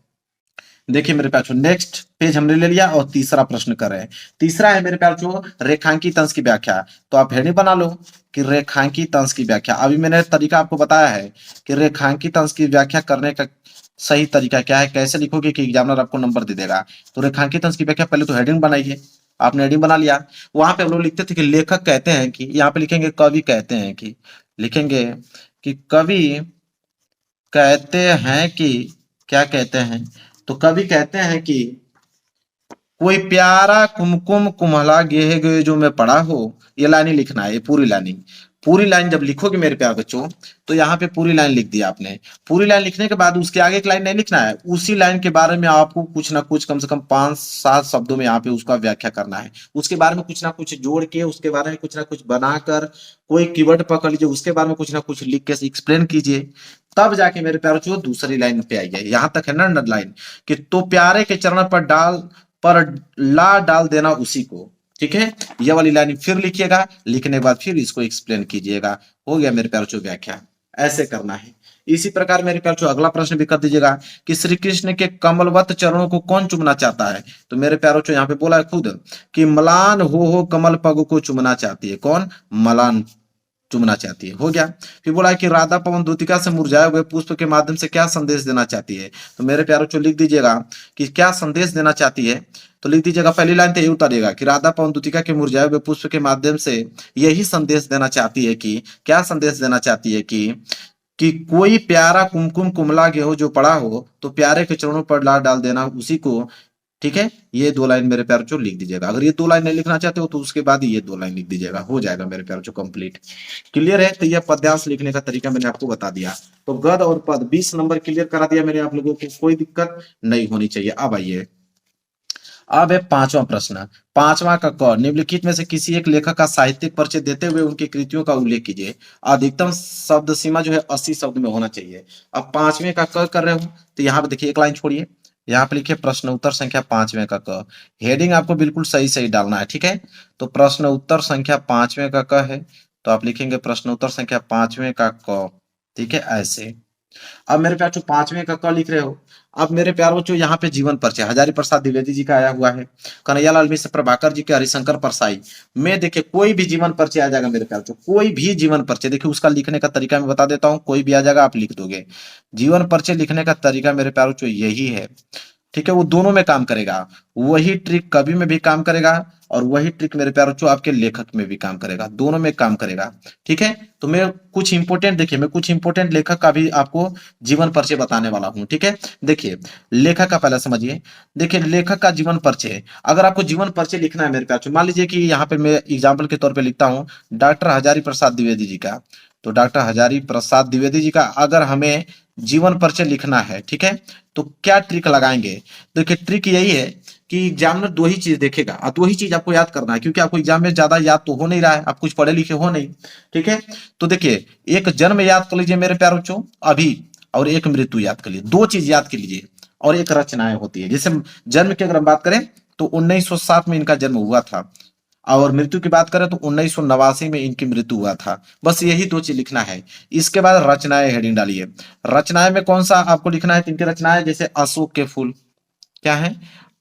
S1: देखिए मेरे प्यार, नेक्स्ट पेज हमने ले लिया और तीसरा प्रश्न कर रहे हैं। तीसरा है मेरे प्यार रेखांकित अंश की व्याख्या। तो आप हेडिंग बना लो कि रेखांकित अंश की व्याख्या। अभी मैंने तरीका आपको बताया है कि रेखांकित अंश की व्याख्या करने का सही तरीका क्या है, कैसे लिखोगे कि एग्जामिनर आपको नंबर दे देगा। तो रेखांकित अंश की व्याख्या पहले तो हेडिंग बनाइए। आपने हेडिंग बना लिया, वहां पे हम लोग लिखते थे कि लेखक कहते हैं कि, यहाँ पे लिखेंगे कवि कहते हैं कि, लिखेंगे कि कवि कहते हैं कि, क्या कहते हैं, तो कवि कहते हैं कि कोई प्यारा कुमकुम कुम्हला गेहे गए जो मैं पढ़ा हो। ये लाइन ही लिखना है, ये पूरी लाइन। पूरी लाइन जब लिखोगे मेरे प्यारे बच्चों, तो यहाँ पे पूरी लाइन लिख दिया आपने। पूरी लाइन लिखने के बाद उसके आगे एक लाइन नहीं लिखना है, उसी लाइन के बारे में आपको कुछ ना कुछ कम से कम 5-7 शब्दों में यहाँ पे उसका व्याख्या करना है। उसके बारे में कुछ ना कुछ जोड़ के, उसके बारे में कुछ ना कुछ बनाकर, कोई कीवर्ड पकड़ लीजिए, उसके बारे में कुछ ना कुछ लिख के एक्सप्लेन कीजिए। तब जाके मेरे प्यारे बच्चों दूसरी लाइन पे आइए। यहाँ तक है ना लाइन कि तो प्यारे के चरण पर ला डाल देना उसी को। ठीक है, ये वाली लाइन फिर लिखिएगा, लिखने के बाद फिर इसको एक्सप्लेन कीजिएगा। हो गया मेरे प्यारे बच्चों व्याख्या। ऐसे करना है। इसी प्रकार मेरे प्यारे बच्चों अगला प्रश्न भी कर दीजिएगा कि श्री कृष्ण के कमलवत चरणों को कौन चुमना चाहता है। तो मेरे प्यारे बच्चों यहाँ पे बोला है खुद कि मलान हो कमल पग को चुमना चाहती है। कौन? मलान चुमना चाहती है। हो गया। फिर बोला है कि राधा पवन दूतिका से मुरझाए हुए पुष्प के माध्यम से क्या संदेश देना चाहती है। तो मेरे प्यारों को लिख दीजिएगा कि क्या संदेश देना चाहती है। तो लिख दीजिएगा, पहली लाइन तो यही उतारिएगा कि राधा पवन दूतिका के मुरझाए हुए पुष्प के माध्यम से यही संदेश देना चाहती है कि, क्या संदेश देना चाहती है कि कोई प्यारा कुमकुम कुमला गेहूं जो पड़ा हो तो प्यारे के चरणों पर ला डाल देना उसी को। ठीक है, ये 2 लाइन मेरे प्यारे बच्चों लिख दीजिएगा। अगर ये 2 लाइन नहीं लिखना चाहते हो तो उसके बाद ये 2 लाइन लिख दीजिएगा, हो जाएगा मेरे प्यारे बच्चों कंप्लीट। क्लियर है? तो ये पद्यांश लिखने का तरीका मैंने आपको बता दिया। तो गद और पद 20 नंबर क्लियर करा दिया मैंने आप लोगों को, कोई दिक्कत नहीं होनी चाहिए। अब आइए, अब है 5वां प्रश्न। 5वां का क, निम्नलिखित में से किसी एक लेखक का साहित्यिक परिचय देते हुए उनकी कृतियों का उल्लेख कीजिए। अधिकतम शब्द सीमा जो है 80 शब्द में होना चाहिए। अब 5वें का क कर रहे हो तो यहाँ पे देखिए, एक लाइन छोड़िए, यहाँ पे लिखिए प्रश्न उत्तर संख्या 5वें का क। हेडिंग आपको बिल्कुल सही सही डालना है। ठीक है, तो प्रश्न उत्तर संख्या 5वें का क है, तो आप लिखेंगे प्रश्न उत्तर संख्या 5वें का क। ठीक है, ऐसे। अब मेरे प्यार 5वें का क लिख रहे हो। अब मेरे प्यार बच्चों यहाँ पे जीवन परिचय हजारी प्रसाद द्विवेदी जी का आया हुआ है, कन्हैयालाल मिश्र, प्रभाकर जी के, हरिशंकर परसाई में देखिए कोई भी जीवन परिचय आ जाएगा मेरे प्यार बच्चों, कोई भी जीवन परिचय। देखिए उसका लिखने का तरीका मैं बता देता हूँ, कोई भी आ जाएगा आप लिख दोगे। जीवन परिचय लिखने का तरीका मेरे प्यार बच्चों यही है। ठीक है, वो दोनों में काम करेगा। वही ट्रिक कवि में भी काम करेगा और वही ट्रिक मेरे प्यारे बच्चों आपके लेखक में भी काम करेगा, दोनों में काम करेगा। ठीक है, तो मैं कुछ इंपोर्टेंट, देखिए मैं कुछ इंपोर्टेंट लेखक का भी आपको जीवन परिचय बताने वाला हूं। ठीक है, देखिए लेखक का पहले समझिए। देखिए लेखक का जीवन परिचय, अगर आपको जीवन परिचय लिखना है मेरे प्यारे बच्चों, मान लीजिए कि यहाँ पे मैं एग्जाम्पल के तौर पर लिखता हूँ डॉक्टर हजारी प्रसाद द्विवेदी जी का। तो डॉक्टर हजारी प्रसाद द्विवेदी जी का अगर हमें जीवन परिचय लिखना है, ठीक है, तो क्या ट्रिक लगाएंगे। देखिए ट्रिक यही है कि एग्जामिनर 2 ही चीज देखेगा और 2 ही चीज आपको याद करना है, क्योंकि आपको एग्जाम में ज्यादा याद तो हो नहीं रहा है, आप कुछ पढ़े लिखे हो नहीं। ठीक है, तो देखिए एक जन्म याद कर लीजिए मेरे प्यारे बच्चों अभी, और एक मृत्यु याद कर लीजिए, 2 चीज याद कर लीजिए। और एक रचनाएं होती है, जैसे जन्म की अगर हम बात करें तो 1907 में इनका जन्म हुआ था, और मृत्यु की बात करें तो 1989 में इनकी मृत्यु हुआ था। बस यही 2 चीज लिखना है। इसके बाद रचनाएं हेडिंग डालिए। रचनाएं में कौन सा आपको लिखना है, इनकी रचनाएं जैसे अशोक के फूल, क्या है,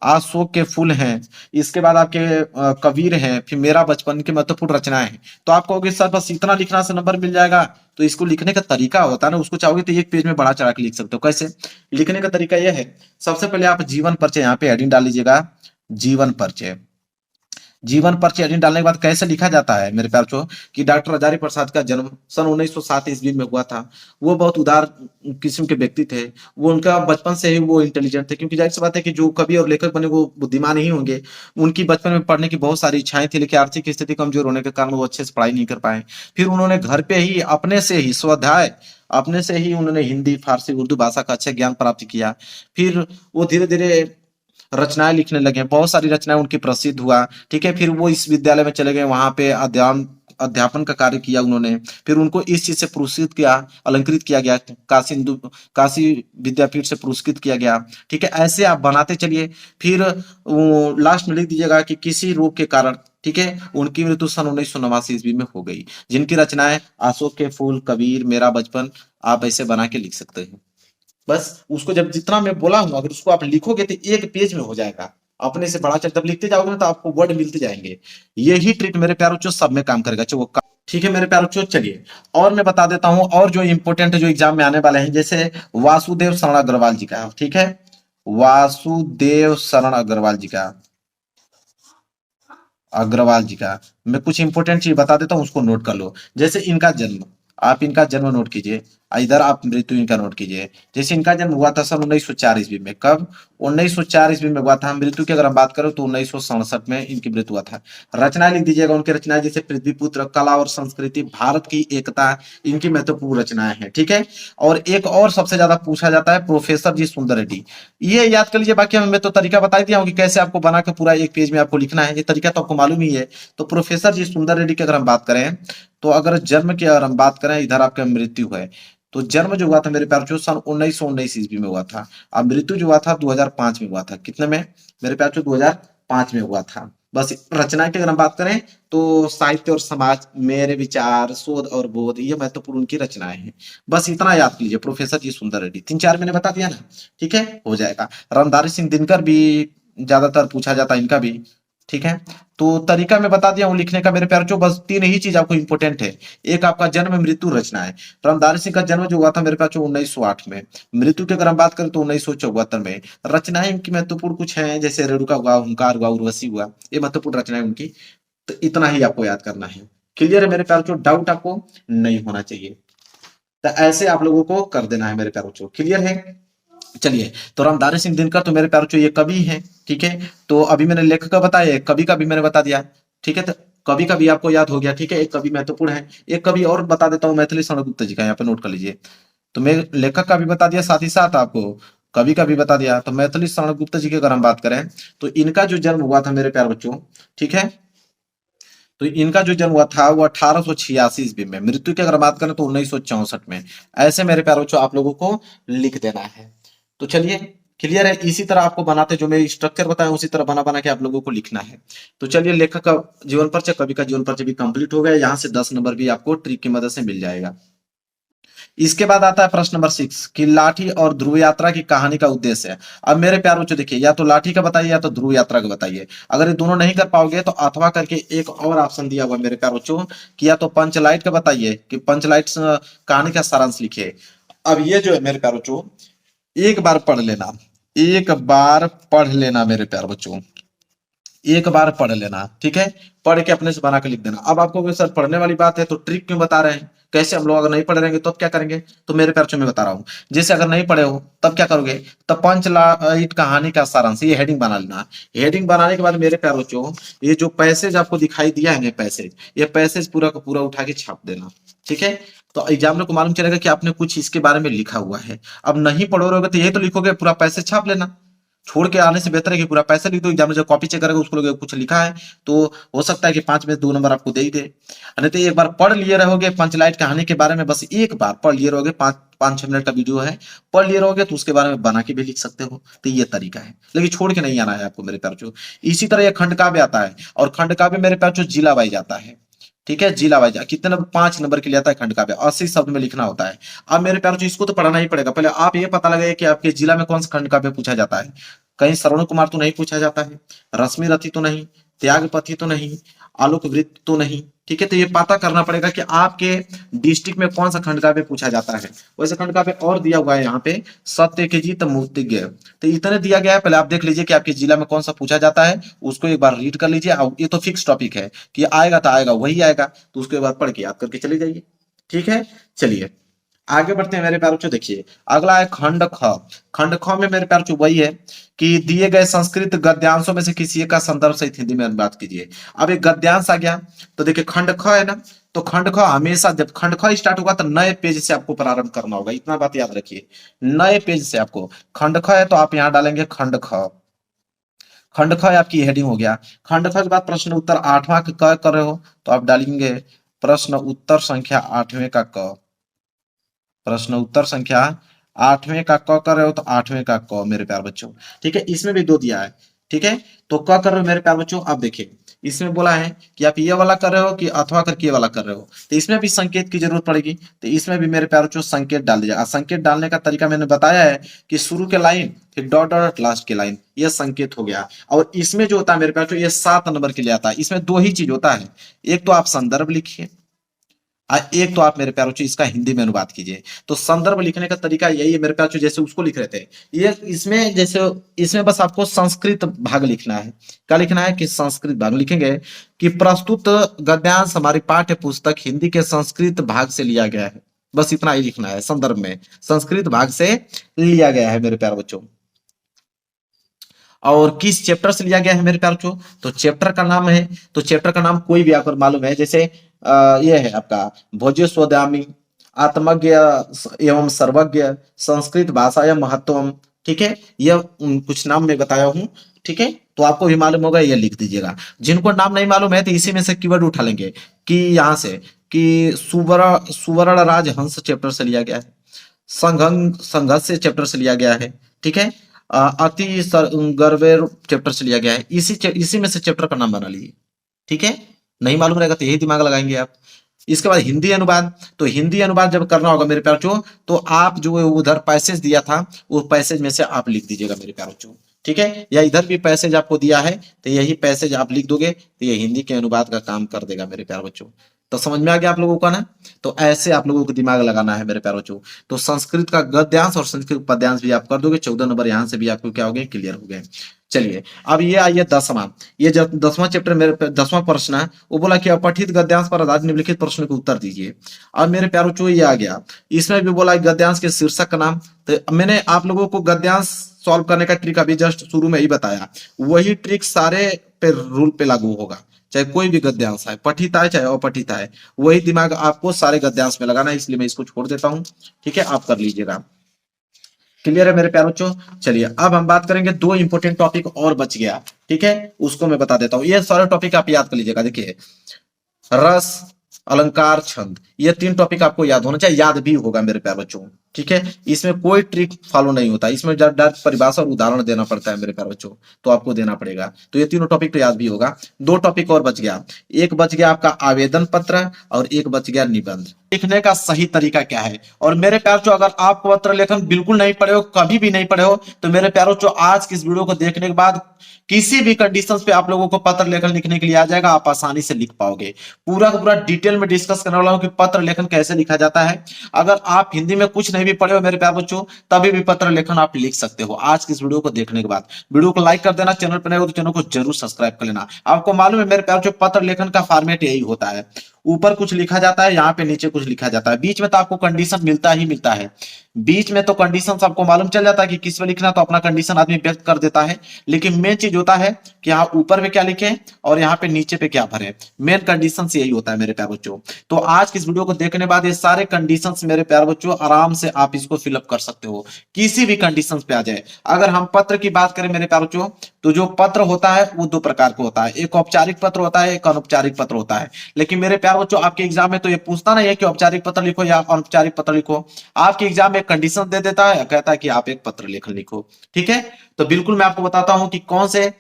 S1: अशोक के फूल हैं। इसके बाद आपके कबीर हैं, फिर मेरा बचपन की महत्वपूर्ण रचनाएं हैं। तो आप कहोगे सर बस इतना लिखना से नंबर मिल जाएगा, तो इसको लिखने का तरीका होता है ना, उसको चाहोगे तो एक पेज में बढ़ा चढ़ा के लिख सकते हो। कैसे लिखने का तरीका यह है, सबसे पहले आप जीवन परिचय यहाँ पे हेडिंग डाल लीजिएगा, जीवन परिचय। जीवन परिचय हेडिंग डालने के बाद कैसे लिखा जाता है मेरे प्यार बच्चों कि डॉक्टर हजारी प्रसाद का जन्म सन 1907 ईस्वी में हुआ था। वो बहुत उदार किस्म के व्यक्ति थे। वो उनका बचपन से ही वो इंटेलिजेंट थे, क्योंकि जाहिर सी बात है कि जो कवि और लेखक बने वो बुद्धिमान ही होंगे। उनकी बचपन में पढ़ने की बहुत सारी इच्छाएं थी, लेकिन आर्थिक स्थिति कमजोर होने के कारण वो अच्छे से पढ़ाई नहीं कर पाए। फिर उन्होंने घर पे ही अपने से ही स्वाध्याय, अपने से ही उन्होंने हिंदी, फारसी, उर्दू भाषा का अच्छा ज्ञान प्राप्त किया। फिर वो धीरे धीरे रचनाएं लिखने लगे, बहुत सारी रचनाएं उनकी प्रसिद्ध हुआ। ठीक है, फिर वो इस विद्यालय में चले गए, वहां पे अध्ययन अध्यापन का कार्य किया उन्होंने, फिर उनको इस चीज से पुरस्कृत किया, अलंकृत किया गया, काशी विद्यापीठ से पुरस्कृत किया गया। ठीक है, ऐसे आप बनाते चलिए। फिर लास्ट में लिख दीजिएगा कि किसी रोग के कारण, ठीक है, उनकी मृत्यु सन 1989 ईस्वी में हो गई। जिनकी रचनाएं अशोक के फूल, कबीर, मेरा बचपन, आप ऐसे बना के लिख सकते हैं। बस उसको जब जितना मैं बोला हूं अगर उसको आप लिखोगे तो एक पेज में हो जाएगा। अपने से बड़ा चल जब लिखते जाओगे ना तो आपको वर्ड मिलते जाएंगे। यही ट्रिक मेरे प्यारे बच्चों सब में काम करेगा। चलो ठीक है मेरे प्यारे बच्चों, चलिए और मैं बता देता हूं और जो इंपॉर्टेंट जो एग्जाम में आने वाले हैं, जैसे वासुदेव शरण अग्रवाल जी का, ठीक है, वासुदेव शरण अग्रवाल जी का मैं कुछ इंपॉर्टेंट चीज बता देता हूं, उसको नोट कर लो। जैसे इनका जन्म, आप इनका जन्म नोट कीजिए, इधर आप मृत्यु इनका नोट कीजिए। जैसे इनका जन्म हुआ था सन 1904 ईस्वी में। कब? 1904 ईस्वी में हुआ था। मृत्यु की अगर हम बात करें तो 1967 में इनकी मृत्यु हुआ था। रचनाएं लिख दीजिएगा उनकी रचनाएं, जैसे पृथ्वीपुत्र, कला और संस्कृति, भारत की एकता, इनकी महत्वपूर्ण रचनाएं हैं। ठीक है, और एक और सबसे ज्यादा पूछा जाता है प्रोफेसर जी सुंदर रेड्डी। ये याद कर लीजिए। बाकी मैं तो तरीका बता दिया हूँ कि कैसे आपको बना के पूरा एक पेज में आपको लिखना है, ये तरीका तो आपको मालूम ही है। तो प्रोफेसर जी सुंदर रेड्डी की अगर हम बात करें तो अगर जन्म की अगर हम बात करें, इधर आपका मृत्यु है, तो जन्म जो हुआ था मेरे प्यार सन 1919 ईस्वी में हुआ था। अब मृत्यु जो हुआ था 2005 में हुआ था। कितने में मेरे प्यार 2005 में हुआ था। बस रचना की अगर हम बात करें तो साहित्य और समाज, मेरे विचार, शोध और बोध, ये महत्वपूर्ण उनकी रचनाएं हैं। बस इतना याद कीजिए, प्रोफेसर जी सुंदर रेड्डी। 3-4 मैंने बता दिया ना, ठीक है, हो जाएगा। रामधारी सिंह दिनकर भी ज्यादातर पूछा जाता है, इनका भी। ठीक है, तो तरीका मैं बता दिया हूँ लिखने का मेरे प्यार जो, बस 3 ही चीज आपको इंपॉर्टेंट है। एक आपका जन्म, मृत्यु, रचना है। रामधारी सिंह का जन्म जो हुआ था मेरे प्यार 1908 में। मृत्यु की अगर हम बात करें तो 1974 में। रचनाएं इनकी महत्वपूर्ण कुछ है, जैसे रेणुका हुआ, हुंकार हुआ, उर्वशी हुआ, ये महत्वपूर्ण रचनाएं उनकी। तो इतना ही आपको याद करना है। क्लियर है मेरे प्यार जो, डाउट आपको नहीं होना चाहिए। तो ऐसे आप लोगों को कर देना है मेरे प्यार जो। क्लियर है? चलिए, तो रामधारी सिंह दिनकर तो मेरे प्यारों ये कवि है। ठीक है, तो अभी मैंने लेखक का बताया, कवि का भी मैंने बता दिया। ठीक है, तो कवि का भी आपको याद हो गया। ठीक है, एक कवि महत्वपूर्ण है। एक कवि और बता देता हूँ, मैथिली शरण गुप्त जी का, यहाँ पे नोट कर लीजिए। तो मैं लेखक का भी बता दिया, साथ ही साथ आपको कवि का भी बता दिया। तो मैथिली शरण गुप्त जी की अगर हम बात करें तो इनका जो जन्म हुआ था मेरे प्यार बच्चों, ठीक है, तो इनका जो जन्म हुआ था वो 1886 ईस्वी में। मृत्यु की अगर बात करें तो 1964 में। ऐसे मेरे प्यारे बच्चों आप लोगों को लिख देना है। तो चलिए, क्लियर है? इसी तरह आपको बनाते, जो मैं स्ट्रक्चर बताया उसी तरह बना बना के आप लोगों को लिखना है। तो चलिए, लेखक का जीवन परिचय, कवि का जीवन परिचय भी कंप्लीट हो गया। यहाँ से 10 नंबर भी आपको ट्रिक की मदद से मिल जाएगा। इसके बाद आता है प्रश्न नंबर 6 कि लाठी और ध्रुव यात्रा की कहानी का उद्देश्य है। अब मेरे प्यार बच्चों देखिए, या तो लाठी का बताइए या तो ध्रुव यात्रा का बताइए। अगर ये दोनों नहीं कर पाओगे तो अथवा करके एक और ऑप्शन दिया हुआ मेरे प्यार बच्चों कि या तो पंचलाइट का बताइए, कि पंचलाइट कहानी का सारांश लिखिए। अब ये जो है मेरे प्यार बच्चों, एक बार पढ़ लेना, एक बार पढ़ लेना मेरे प्यार बच्चों, एक बार पढ़ लेना। ठीक है, पढ़ के अपने से बना के लिख देना। अब आपको कोई सर पढ़ने वाली बात है तो ट्रिक क्यों बता रहे हैं, कैसे हम लोग अगर नहीं पढ़ रहेंगे तो अब क्या करेंगे? तो मेरे प्यार में बता रहा हूँ, जैसे अगर नहीं पढ़े हो तब क्या करोगे? तब पंचलाइट कहानी का सारांश, ये हेडिंग बना लेना। हेडिंग बनाने के बाद मेरे प्यार बच्चों, ये जो पैसेज आपको दिखाई दिया है पैसेज, ये पैसेज पूरा का पूरा उठा के छाप देना। ठीक है, तो एग्जामिनर को मालूम चलेगा कि आपने कुछ इसके बारे में लिखा हुआ है। अब नहीं पढ़ोगे तो यही तो लिखोगे, पूरा पैसेज छाप लेना। छोड़ के आने से बेहतर है कि पूरा पैसा लिख दो। एग्जाम में जब कॉपी चेक करेगा उसको लोगे कुछ लिखा है तो हो सकता है कि 5 में 2 नंबर आपको दे ही दे। नहीं तो एक बार पढ़ लिए रहोगे पंचलाइट कहानी के बारे में, बस एक बार पढ़ लिए रहोगे, 5-6 मिनट का वीडियो है, पढ़ लिए रहोगे तो उसके बारे में बना के भी लिख सकते हो। तो ये तरीका है, लेकिन छोड़ के नहीं आना है आपको मेरे प्यार। इसी तरह यह खंड काव्य आता है, और खंड काव्य मेरे प्यार जिला वाइज आता है। ठीक है, जिला वाइज कितने नंबर? 5 नंबर के लिए आता है खंड काव्य, 80 शब्द में लिखना होता है। अब मेरे प्यार इसको तो पढ़ना ही पड़ेगा। पहले आप ये पता लगाइए कि आपके जिला में कौन सा खंड काव्य पूछा जाता है। कहीं श्रवण कुमार तो नहीं पूछा जाता है, रश्मि रथी तो नहीं, त्यागपति तो नहीं, आलोक वृत्त तो नहीं। ठीक है, तो ये पता करना पड़ेगा कि आपके डिस्ट्रिक्ट में कौन सा खंड काव्य पूछा जाता है। वैसे खंड काव्य और दिया हुआ है यहाँ पे, सत्य के जीत मूर्तिज्ञ, तो इतने दिया गया है। पहले आप देख लीजिए कि आपके जिला में कौन सा पूछा जाता है, उसको एक बार रीड कर लीजिए। ये तो फिक्स टॉपिक है कि आएगा तो आएगा, वही आएगा, तो उसके बाद पढ़ के याद करके चले जाइए। ठीक है, चलिए आगे बढ़ते हैं मेरे प्यारों बच्चों। देखिए अगला है खंड ख। खंड ख में मेरे प्यारों वही है कि दिए गए संस्कृत गद्यांशों में से किसी एक का संदर्भ सहित हिंदी में अनुवाद कीजिए। अब एक गद्यांश आ गया, तो देखिए खंड ख है ना, तो खंड ख हमेशा जब खंड ख स्टार्ट होगा तो नए पेज से आपको प्रारंभ करना होगा। इतना बात याद रखिए, नए पेज से आपको। खंड ख है तो आप यहाँ डालेंगे खंड ख। खंड ख आपकी हेडिंग हो गया। खंड ख के बाद प्रश्न उत्तर 8वां क कर रहे हो तो आप डालेंगे प्रश्न उत्तर संख्या 8वें का क। प्रश्न उत्तर संख्या 8वें का क कर रहे हो तो 8वें का क मेरे प्यार बच्चों। ठीक है, इसमें भी 2 दिया है। ठीक है, तो क कर रहे हो मेरे प्यार बच्चों। आप देखिए इसमें बोला है कि आप ये वाला कर रहे हो कि अथवा करके ये वाला कर रहे हो, तो इसमें भी संकेत की जरूरत पड़ेगी। तो इसमें भी मेरे प्यार बच्चों संकेत डाल दीजिए। संकेत डालने का तरीका मैंने बताया है कि शुरू के लाइन फिर डॉट डॉट लास्ट की लाइन, ये संकेत हो गया। और इसमें जो होता है मेरे प्यार बच्चों, ये 7 नंबर के लिए आता है। इसमें 2 ही चीज होता है, एक तो आप संदर्भ लिखिए, एक तो आप मेरे प्यारों चो इसका हिंदी में अनुवाद कीजिए। तो संदर्भ लिखने का तरीका यही है मेरे प्यारों चो, जैसे उसको लिख रहे थे ये, इसमें जैसे इसमें बस आपको संस्कृत भाग लिखना है। क्या लिखना है कि संस्कृत भाग लिखेंगे कि प्रस्तुत गद्यांश हमारी पाठ्य पुस्तक हिंदी के संस्कृत भाग से लिया गया है। बस इतना ही लिखना है, संदर्भ में संस्कृत भाग से लिया गया है मेरे प्यारे बच्चों। और किस चैप्टर से लिया गया है मेरे प्यारे बच्चों, तो चैप्टर का नाम है, तो चैप्टर का नाम कोई भी आपको मालूम है, जैसे ये है आपका भोज्य स्वदामी, आत्मज्ञ एवं सर्वज्ञ, संस्कृत भाषा या महत्वम। ठीक है, यह कुछ नाम मैं बताया हूं। ठीक है, तो आपको भी मालूम होगा, ये लिख दीजिएगा। जिनको नाम नहीं मालूम है तो इसी में से कीवर्ड उठा लेंगे कि यहाँ से कि सुवर्ण सुवर्ण राजहंस चैप्टर से लिया गया है, संघर्ष से चैप्टर से लिया गया है। ठीक है, अति गर्वेर चैप्टर से लिया गया है। इसी में से चैप्टर का नाम बना लीजिए। ठीक है, नहीं मालूम रहेगा तो यही दिमाग लगाएंगे आप। इसके बाद हिंदी अनुवाद, तो हिंदी अनुवाद जब करना होगा मेरे प्यारों, तो आप जो उधर पैसेज दिया था वो पैसेज में से आप लिख दीजिएगा मेरे प्यारों। ठीक है, या इधर भी पैसेज आपको दिया है तो यही पैसेज आप लिख दोगे तो ये हिंदी के अनुवाद का काम कर देगा मेरे प्यारे बच्चों। तो समझ में आ गया आप लोगों का ना। तो ऐसे आप लोगों को दिमाग लगाना है मेरे प्यारे बच्चों। तो संस्कृत का गद्यांश और संस्कृत पद्यांश भी आप कर दोगे। 14 नंबर यहाँ से भी आपको क्या हो गए, क्लियर हो गए। चलिए अब ये आइए 10वां, ये जब 10वां चैप्टर मेरे 10वां प्रश्न है, वो बोला कि अपठित गद्यांश पर आधारित निम्नलिखित प्रश्न के उत्तर दीजिए। अब मेरे प्यारों चो ये आ गया, इसमें भी बोला गद्यांश के शीर्षक का नाम। तो मैंने आप लोगों को गद्यांश सॉल्व करने का ट्रिक अभी जस्ट शुरू में ही बताया, वही ट्रिक सारे पे रूल पे लागू होगा, चाहे कोई भी गद्यांश है, पठित है चाहे अपठित है, वही दिमाग आपको सारे गद्यांश में लगाना है। इसलिए मैं इसको छोड़ देता हूं। ठीक है, आप कर लीजिएगा। क्लियर है मेरे प्यारे बच्चों। चलिए अब हम बात करेंगे, 2 इंपॉर्टेंट टॉपिक और बच गया। ठीक है, उसको मैं बता देता हूं। ये सारे टॉपिक आप याद कर लीजिएगा। देखिए रस, अलंकार, छंद, ये 3 टॉपिक आपको याद होना चाहिए, याद भी होगा मेरे प्यारे बच्चों। ठीक है, इसमें कोई ट्रिक फॉलो नहीं होता, इसमें डायरेक्ट परिभाषा और उदाहरण देना पड़ता है मेरे प्यारे बच्चों, तो आपको देना पड़ेगा। तो ये तीनों टॉपिक तो याद भी होगा। 2 टॉपिक और बच गया, एक बच गया आपका आवेदन पत्र और एक बच गया निबंध। लिखने का सही तरीका क्या है। और मेरे प्यारों चो अगर आप पत्र लेखन बिल्कुल नहीं पढ़े हो, कभी भी नहीं पढ़े हो, तो मेरे प्यारों चो आज की इस वीडियो को देखने के बाद किसी भी कंडीशंस पे आप लोगों को पत्र लेखन लिखने के लिए आ जाएगा, आप आसानी से लिख पाओगे। पूरा का पूरा डिटेल में डिस्कस करने वाला हूं कि पत्र लेखन कैसे लिखा जाता है। अगर आप हिंदी में कुछ नहीं भी पढ़े हो मेरे प्यारे बच्चों, तभी भी पत्र लेखन आप लिख सकते हो। आज की इस वीडियो को देखने के बाद वीडियो को लाइक कर देना, चैनल पर नए हो तो चैनल को जरूर सब्सक्राइब कर लेना। आपको मालूम है मेरे प्यारे बच्चों, पत्र लेखन का फॉर्मेट यही होता है, ऊपर कुछ लिखा जाता है, यहाँ पे नीचे कुछ लिखा जाता है, बीच में तो आपको कंडीशन मिलता ही मिलता है। बीच में तो कंडीशन आपको मालूम चल जाता है कि किस में लिखना, तो अपना कंडीशन आदमी व्यक्त कर देता है। लेकिन मेन चीज होता है कि यहाँ ऊपर में क्या लिखे और यहाँ पे नीचे पे क्या भरे, मेन कंडीशन यही होता है मेरे प्यारे बच्चों। तो आज की इस वीडियो को देखने बाद ये सारे कंडीशन मेरे प्यारे बच्चों आराम से आप इसको फिलअप कर सकते हो, किसी भी कंडीशन पे आ जाए। अगर हम पत्र की बात करें मेरे प्यारे बच्चों, तो जो पत्र होता है वो 2 प्रकार का होता है, एक औपचारिक पत्र होता है, एक अनौपचारिक पत्र होता है। लेकिन मेरे प्यारे बच्चों आपके एग्जाम में तो ये पूछता नहीं है कि औपचारिक पत्र लिखो या अनौपचारिक पत्र लिखो, आपके एग्जाम में कंडीशन दे देता है, कहता है कि आप एक पत्र लेखन लिखो। ठीक है, तो बिल्कुल मैं आपको बताता हूं कि कौन से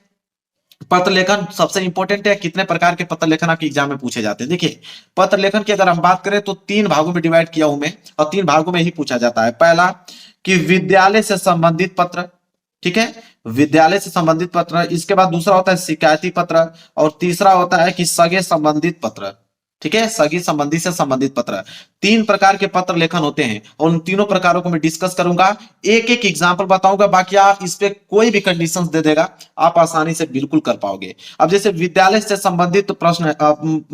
S1: पत्र लेखन सबसे इंपॉर्टेंट है, कितने प्रकार के पत्र लेखन आपके एग्जाम में पूछे जाते हैं। देखिए पत्र लेखन की अगर हम बात करें तो 3 भागों में डिवाइड किया हूं मैं, और 3 भागों में ही पूछा जाता है। पहला कि विद्यालय से संबंधित पत्र, ठीक है, विद्यालय से संबंधित पत्र। इसके बाद दूसरा होता है शिकायती पत्र, और तीसरा होता है कि सगे संबंधित पत्र। ठीक है, सगी संबंधी से संबंधित पत्र। 3 प्रकार के पत्र लेखन होते हैं और उन तीनों प्रकारों को मैं डिस्कस करूंगा, एक एक एग्जांपल बताऊंगा, बाकी आप इस पे कोई भी कंडीशंस दे देगा आप आसानी से बिल्कुल कर पाओगे। अब जैसे विद्यालय से संबंधित प्रश्न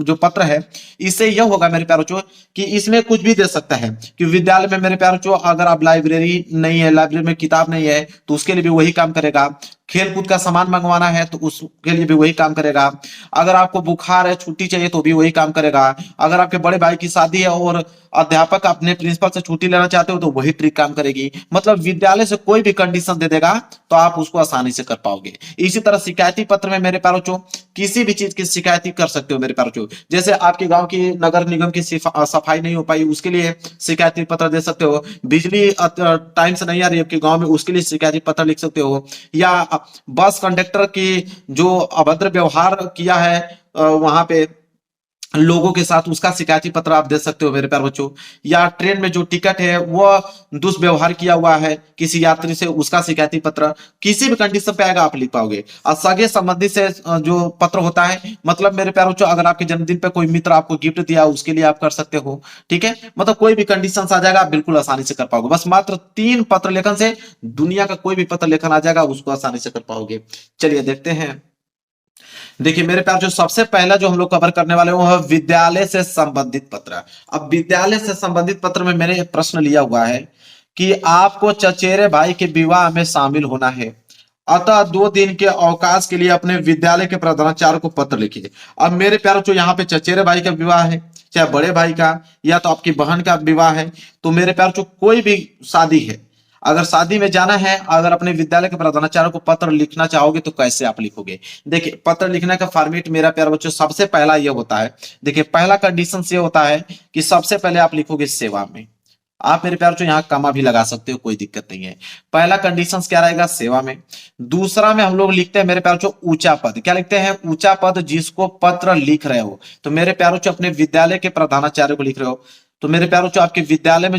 S1: जो पत्र है, इससे यह होगा मेरे प्यारों चो कि इसमें कुछ भी दे सकता है कि विद्यालय में मेरे प्यारों चो अगर आप लाइब्रेरी नहीं है, लाइब्रेरी में किताब नहीं है, तो उसके लिए भी वही काम करेगा। खेलकूद का सामान मंगवाना है तो उसके लिए भी वही काम करेगा। अगर आपको बुखार है, छुट्टी चाहिए तो भी वही काम करेगा। अगर आपके बड़े भाई की शादी है और अध्यापक अपने प्रिंसिपल से छुट्टी लेना चाहते हो तो वही ट्रिक काम करेगी। मतलब विद्यालय से कोई भी कंडीशन दे देगा तो आप उसको आसानी से कर पाओगे। इसी तरह शिकायती पत्र में मेरे प्यारो बच्चों किसी भी चीज की शिकायती कर सकते हो मेरे प्यारो बच्चों। जैसे आपके गांव की नगर निगम की सफाई नहीं हो पाई, उसके लिए शिकायती पत्र दे सकते हो। बिजली टाइम से नहीं आ रही है आपके गांव में, उसके लिए शिकायती पत्र लिख सकते हो। या बस कंडक्टर की जो अभद्र व्यवहार किया है वहां पे लोगों के साथ, उसका शिकायती पत्र आप दे सकते हो मेरे प्यारे बच्चों। या ट्रेन में जो टिकट है वो दुष्व्यवहार किया हुआ है किसी यात्री से, उसका शिकायती पत्र किसी भी कंडीशन पे आएगा आप लिख पाओगे। और सगे संबंधी से जो पत्र होता है, मतलब मेरे प्यारे बच्चों अगर आपके जन्मदिन पे कोई मित्र आपको गिफ्ट दिया उसके लिए आप कर सकते हो। ठीक है, मतलब कोई भी कंडीशन आ जाएगा आप बिल्कुल आसानी से कर पाओगे। बस मात्र 3 पत्र लेखन से दुनिया का कोई भी पत्र लेखन आ जाएगा, उसको आसानी से कर पाओगे। चलिए देखते हैं। देखिए मेरे प्यार जो सबसे पहला जो हम लोग कवर करने वाले वो है विद्यालय से संबंधित पत्र। अब विद्यालय से संबंधित पत्र में मैंने एक प्रश्न लिया हुआ है कि आपको चचेरे भाई के विवाह में शामिल होना है, अतः 2 दिन के अवकाश के लिए अपने विद्यालय के प्रधानाचार्य को पत्र लिखिए। अब मेरे प्यारों जो यहाँ पे चचेरे भाई का विवाह है, चाहे बड़े भाई का या तो आपकी बहन का विवाह है, तो मेरे प्यारों जो कोई भी शादी है, अगर शादी में जाना है, अगर अपने विद्यालय के प्रधानाचार्य को पत्र लिखना चाहोगे तो कैसे आप लिखोगे। देखिए पत्र लिखने का फॉर्मेट मेरा प्यार बच्चों सबसे पहला ये होता है। देखिए पहला कंडीशन ये होता है कि सबसे पहले आप लिखोगे सेवा में। आप मेरे प्यार यहाँ कमा भी लगा सकते हो, कोई दिक्कत नहीं है। पहला कंडीशन क्या रहेगा, सेवा में। दूसरा में हम लोग लिखते हैं मेरे प्यारों ऊंचा पद। क्या लिखते हैं, ऊंचा पद, जिसको पत्र लिख रहे हो। तो मेरे प्यारों अपने विद्यालय के प्रधानाचार्य को लिख रहे हो, तो मेरे प्यारों आपके विद्यालय में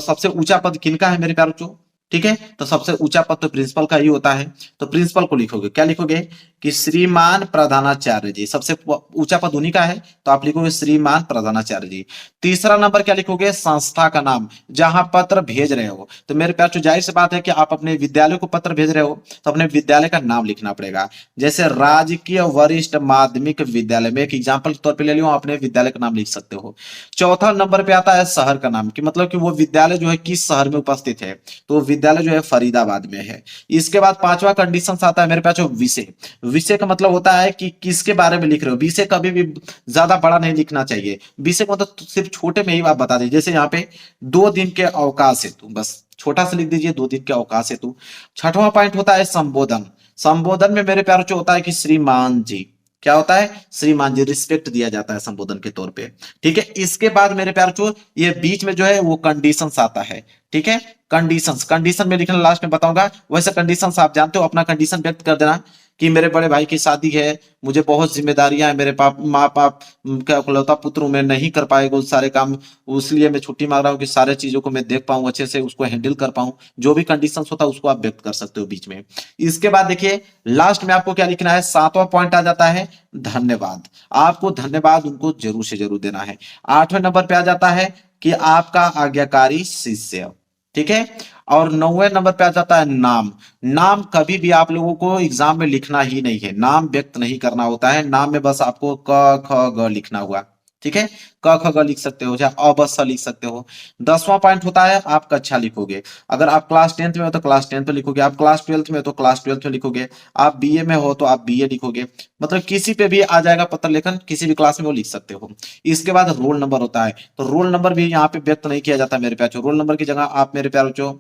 S1: सबसे ऊंचा पद किनका है मेरे प्यारों। ठीक है, तो सबसे ऊंचा पद तो प्रिंसिपल का ही होता है, तो प्रिंसिपल को लिखोगे। क्या लिखोगे कि श्रीमान प्रधानाचार्य जी, सबसे ऊंचा पद उन्हीं का है, तो आप लिखोगे श्रीमान प्रधानाचार्य जी। तीसरा नंबर क्या लिखोगे, संस्था का नाम, जहां पत्र भेज रहे हो। तो मेरे प्यार जाहिर सी बात है कि आप अपने विद्यालय को पत्र भेज रहे हो तो अपने विद्यालय का नाम लिखना पड़ेगा। जैसे राजकीय वरिष्ठ माध्यमिक विद्यालय में एक एग्जाम्पल के तौर पर ले लियो, अपने विद्यालय का नाम लिख सकते हो। चौथा नंबर पे आता है शहर का नाम, कि मतलब कि वो विद्यालय जो है किस शहर में उपस्थित है, तो विद्यालय जो है फरीदाबाद में है। इसके बाद पांचवा कंडीशन आता है मेरे पास विषय। विषय का मतलब होता है कि किसके बारे में लिख रहे हो। विषय कभी भी ज्यादा बड़ा नहीं लिखना चाहिए। विषय का मतलब सिर्फ छोटे में ही आप बता दीजिए। जैसे यहाँ पे 2 दिन के अवकाश हेतु, बस छोटा सा लिख दीजिए 2 दिन के अवकाश हेतु। छठवां पॉइंट होता है संबोधन। संबोधन में मेरे प्यारों होता है कि श्रीमान जी, क्या होता है, श्रीमान जी, रिस्पेक्ट दिया जाता है संबोधन के तौर पे। ठीक है, इसके बाद मेरे प्यारों ये बीच में जो है वो कंडीशंस आता है। ठीक है, कंडीशंस, कंडीशन में लिखना लास्ट में बताऊंगा। वैसे कंडीशंस आप जानते हो, अपना कंडीशन व्यक्त कर देना कि मेरे बड़े भाई की शादी है, मुझे बहुत जिम्मेदारियां हैं, मेरे माँ बाप का इकलौता पुत्र हूं, मैं नहीं कर पाएगा उस सारे काम, इसलिए मैं छुट्टी मांग रहा हूँ कि सारे चीजों को मैं देख पाऊं, अच्छे से उसको हैंडल कर पाऊं। जो भी कंडीशंस होता है उसको आप व्यक्त कर सकते हो बीच में। इसके बाद देखिए लास्ट में आपको क्या लिखना है, 7वां पॉइंट आ जाता है धन्यवाद। आपको धन्यवाद उनको जरूर से जरूर देना है। 8वें नंबर पे आ जाता है कि आपका आज्ञाकारी शिष्य। ठीक है, और 9वें नंबर पे आ जाता है नाम। नाम कभी भी आप लोगों को एग्जाम में लिखना ही नहीं है, नाम व्यक्त नहीं करना होता है। नाम में बस आपको क ख ग लिखना हुआ। ठीक है, क ख ग लिख सकते हो, चाहे अ ब स लिख सकते हो। 10वां पॉइंट होता है आप कक्षा लिखोगे। अगर आप क्लास 10th में हो तो क्लास 10th में लिखोगे, आप क्लास 12th में हो तो क्लास 12th में लिखोगे, आप बीए में हो तो आप बीए लिखोगे। मतलब किसी पे भी आ जाएगा पत्र लेखन, किसी भी क्लास में वो लिख सकते हो। इसके बाद रोल नंबर होता है, तो रोल नंबर भी यहाँ पे व्यक्त नहीं किया जाता मेरे प्यारों। रोल नंबर की जगह आप मेरे प्यारों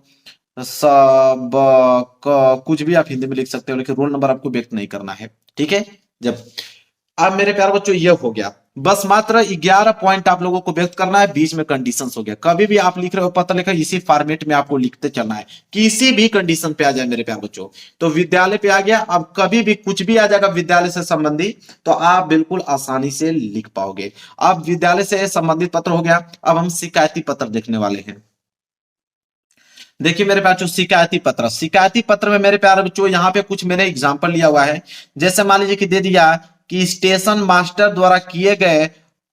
S1: सब कुछ भी आप हिंदी में लिख सकते हो, लेकिन रोल नंबर आपको व्यक्त नहीं करना है। ठीक है, जब अब मेरे प्यारे बच्चों ये हो गया, बस मात्र 11 पॉइंट आप लोगों को व्यक्त करना है। बीच में कंडीशंस हो गया। कभी भी आप लिख रहे हो पत्र लेकर इसी फॉर्मेट में आपको लिखते चलना है, किसी भी कंडीशन पे आ जाए मेरे प्यारे बच्चों। तो विद्यालय पे आ गया, अब कभी भी कुछ भी आ जाएगा विद्यालय से संबंधी तो आप बिल्कुल आसानी से लिख पाओगे। अब विद्यालय से संबंधित पत्र हो गया, अब हम शिकायती पत्र देखने वाले हैं। देखिए मेरे पास जो शिकायती पत्र में मेरे प्यारे बच्चों यहाँ पे कुछ मैंने एग्जांपल लिया हुआ है। जैसे मान लीजिए कि दे दिया कि स्टेशन मास्टर द्वारा किए गए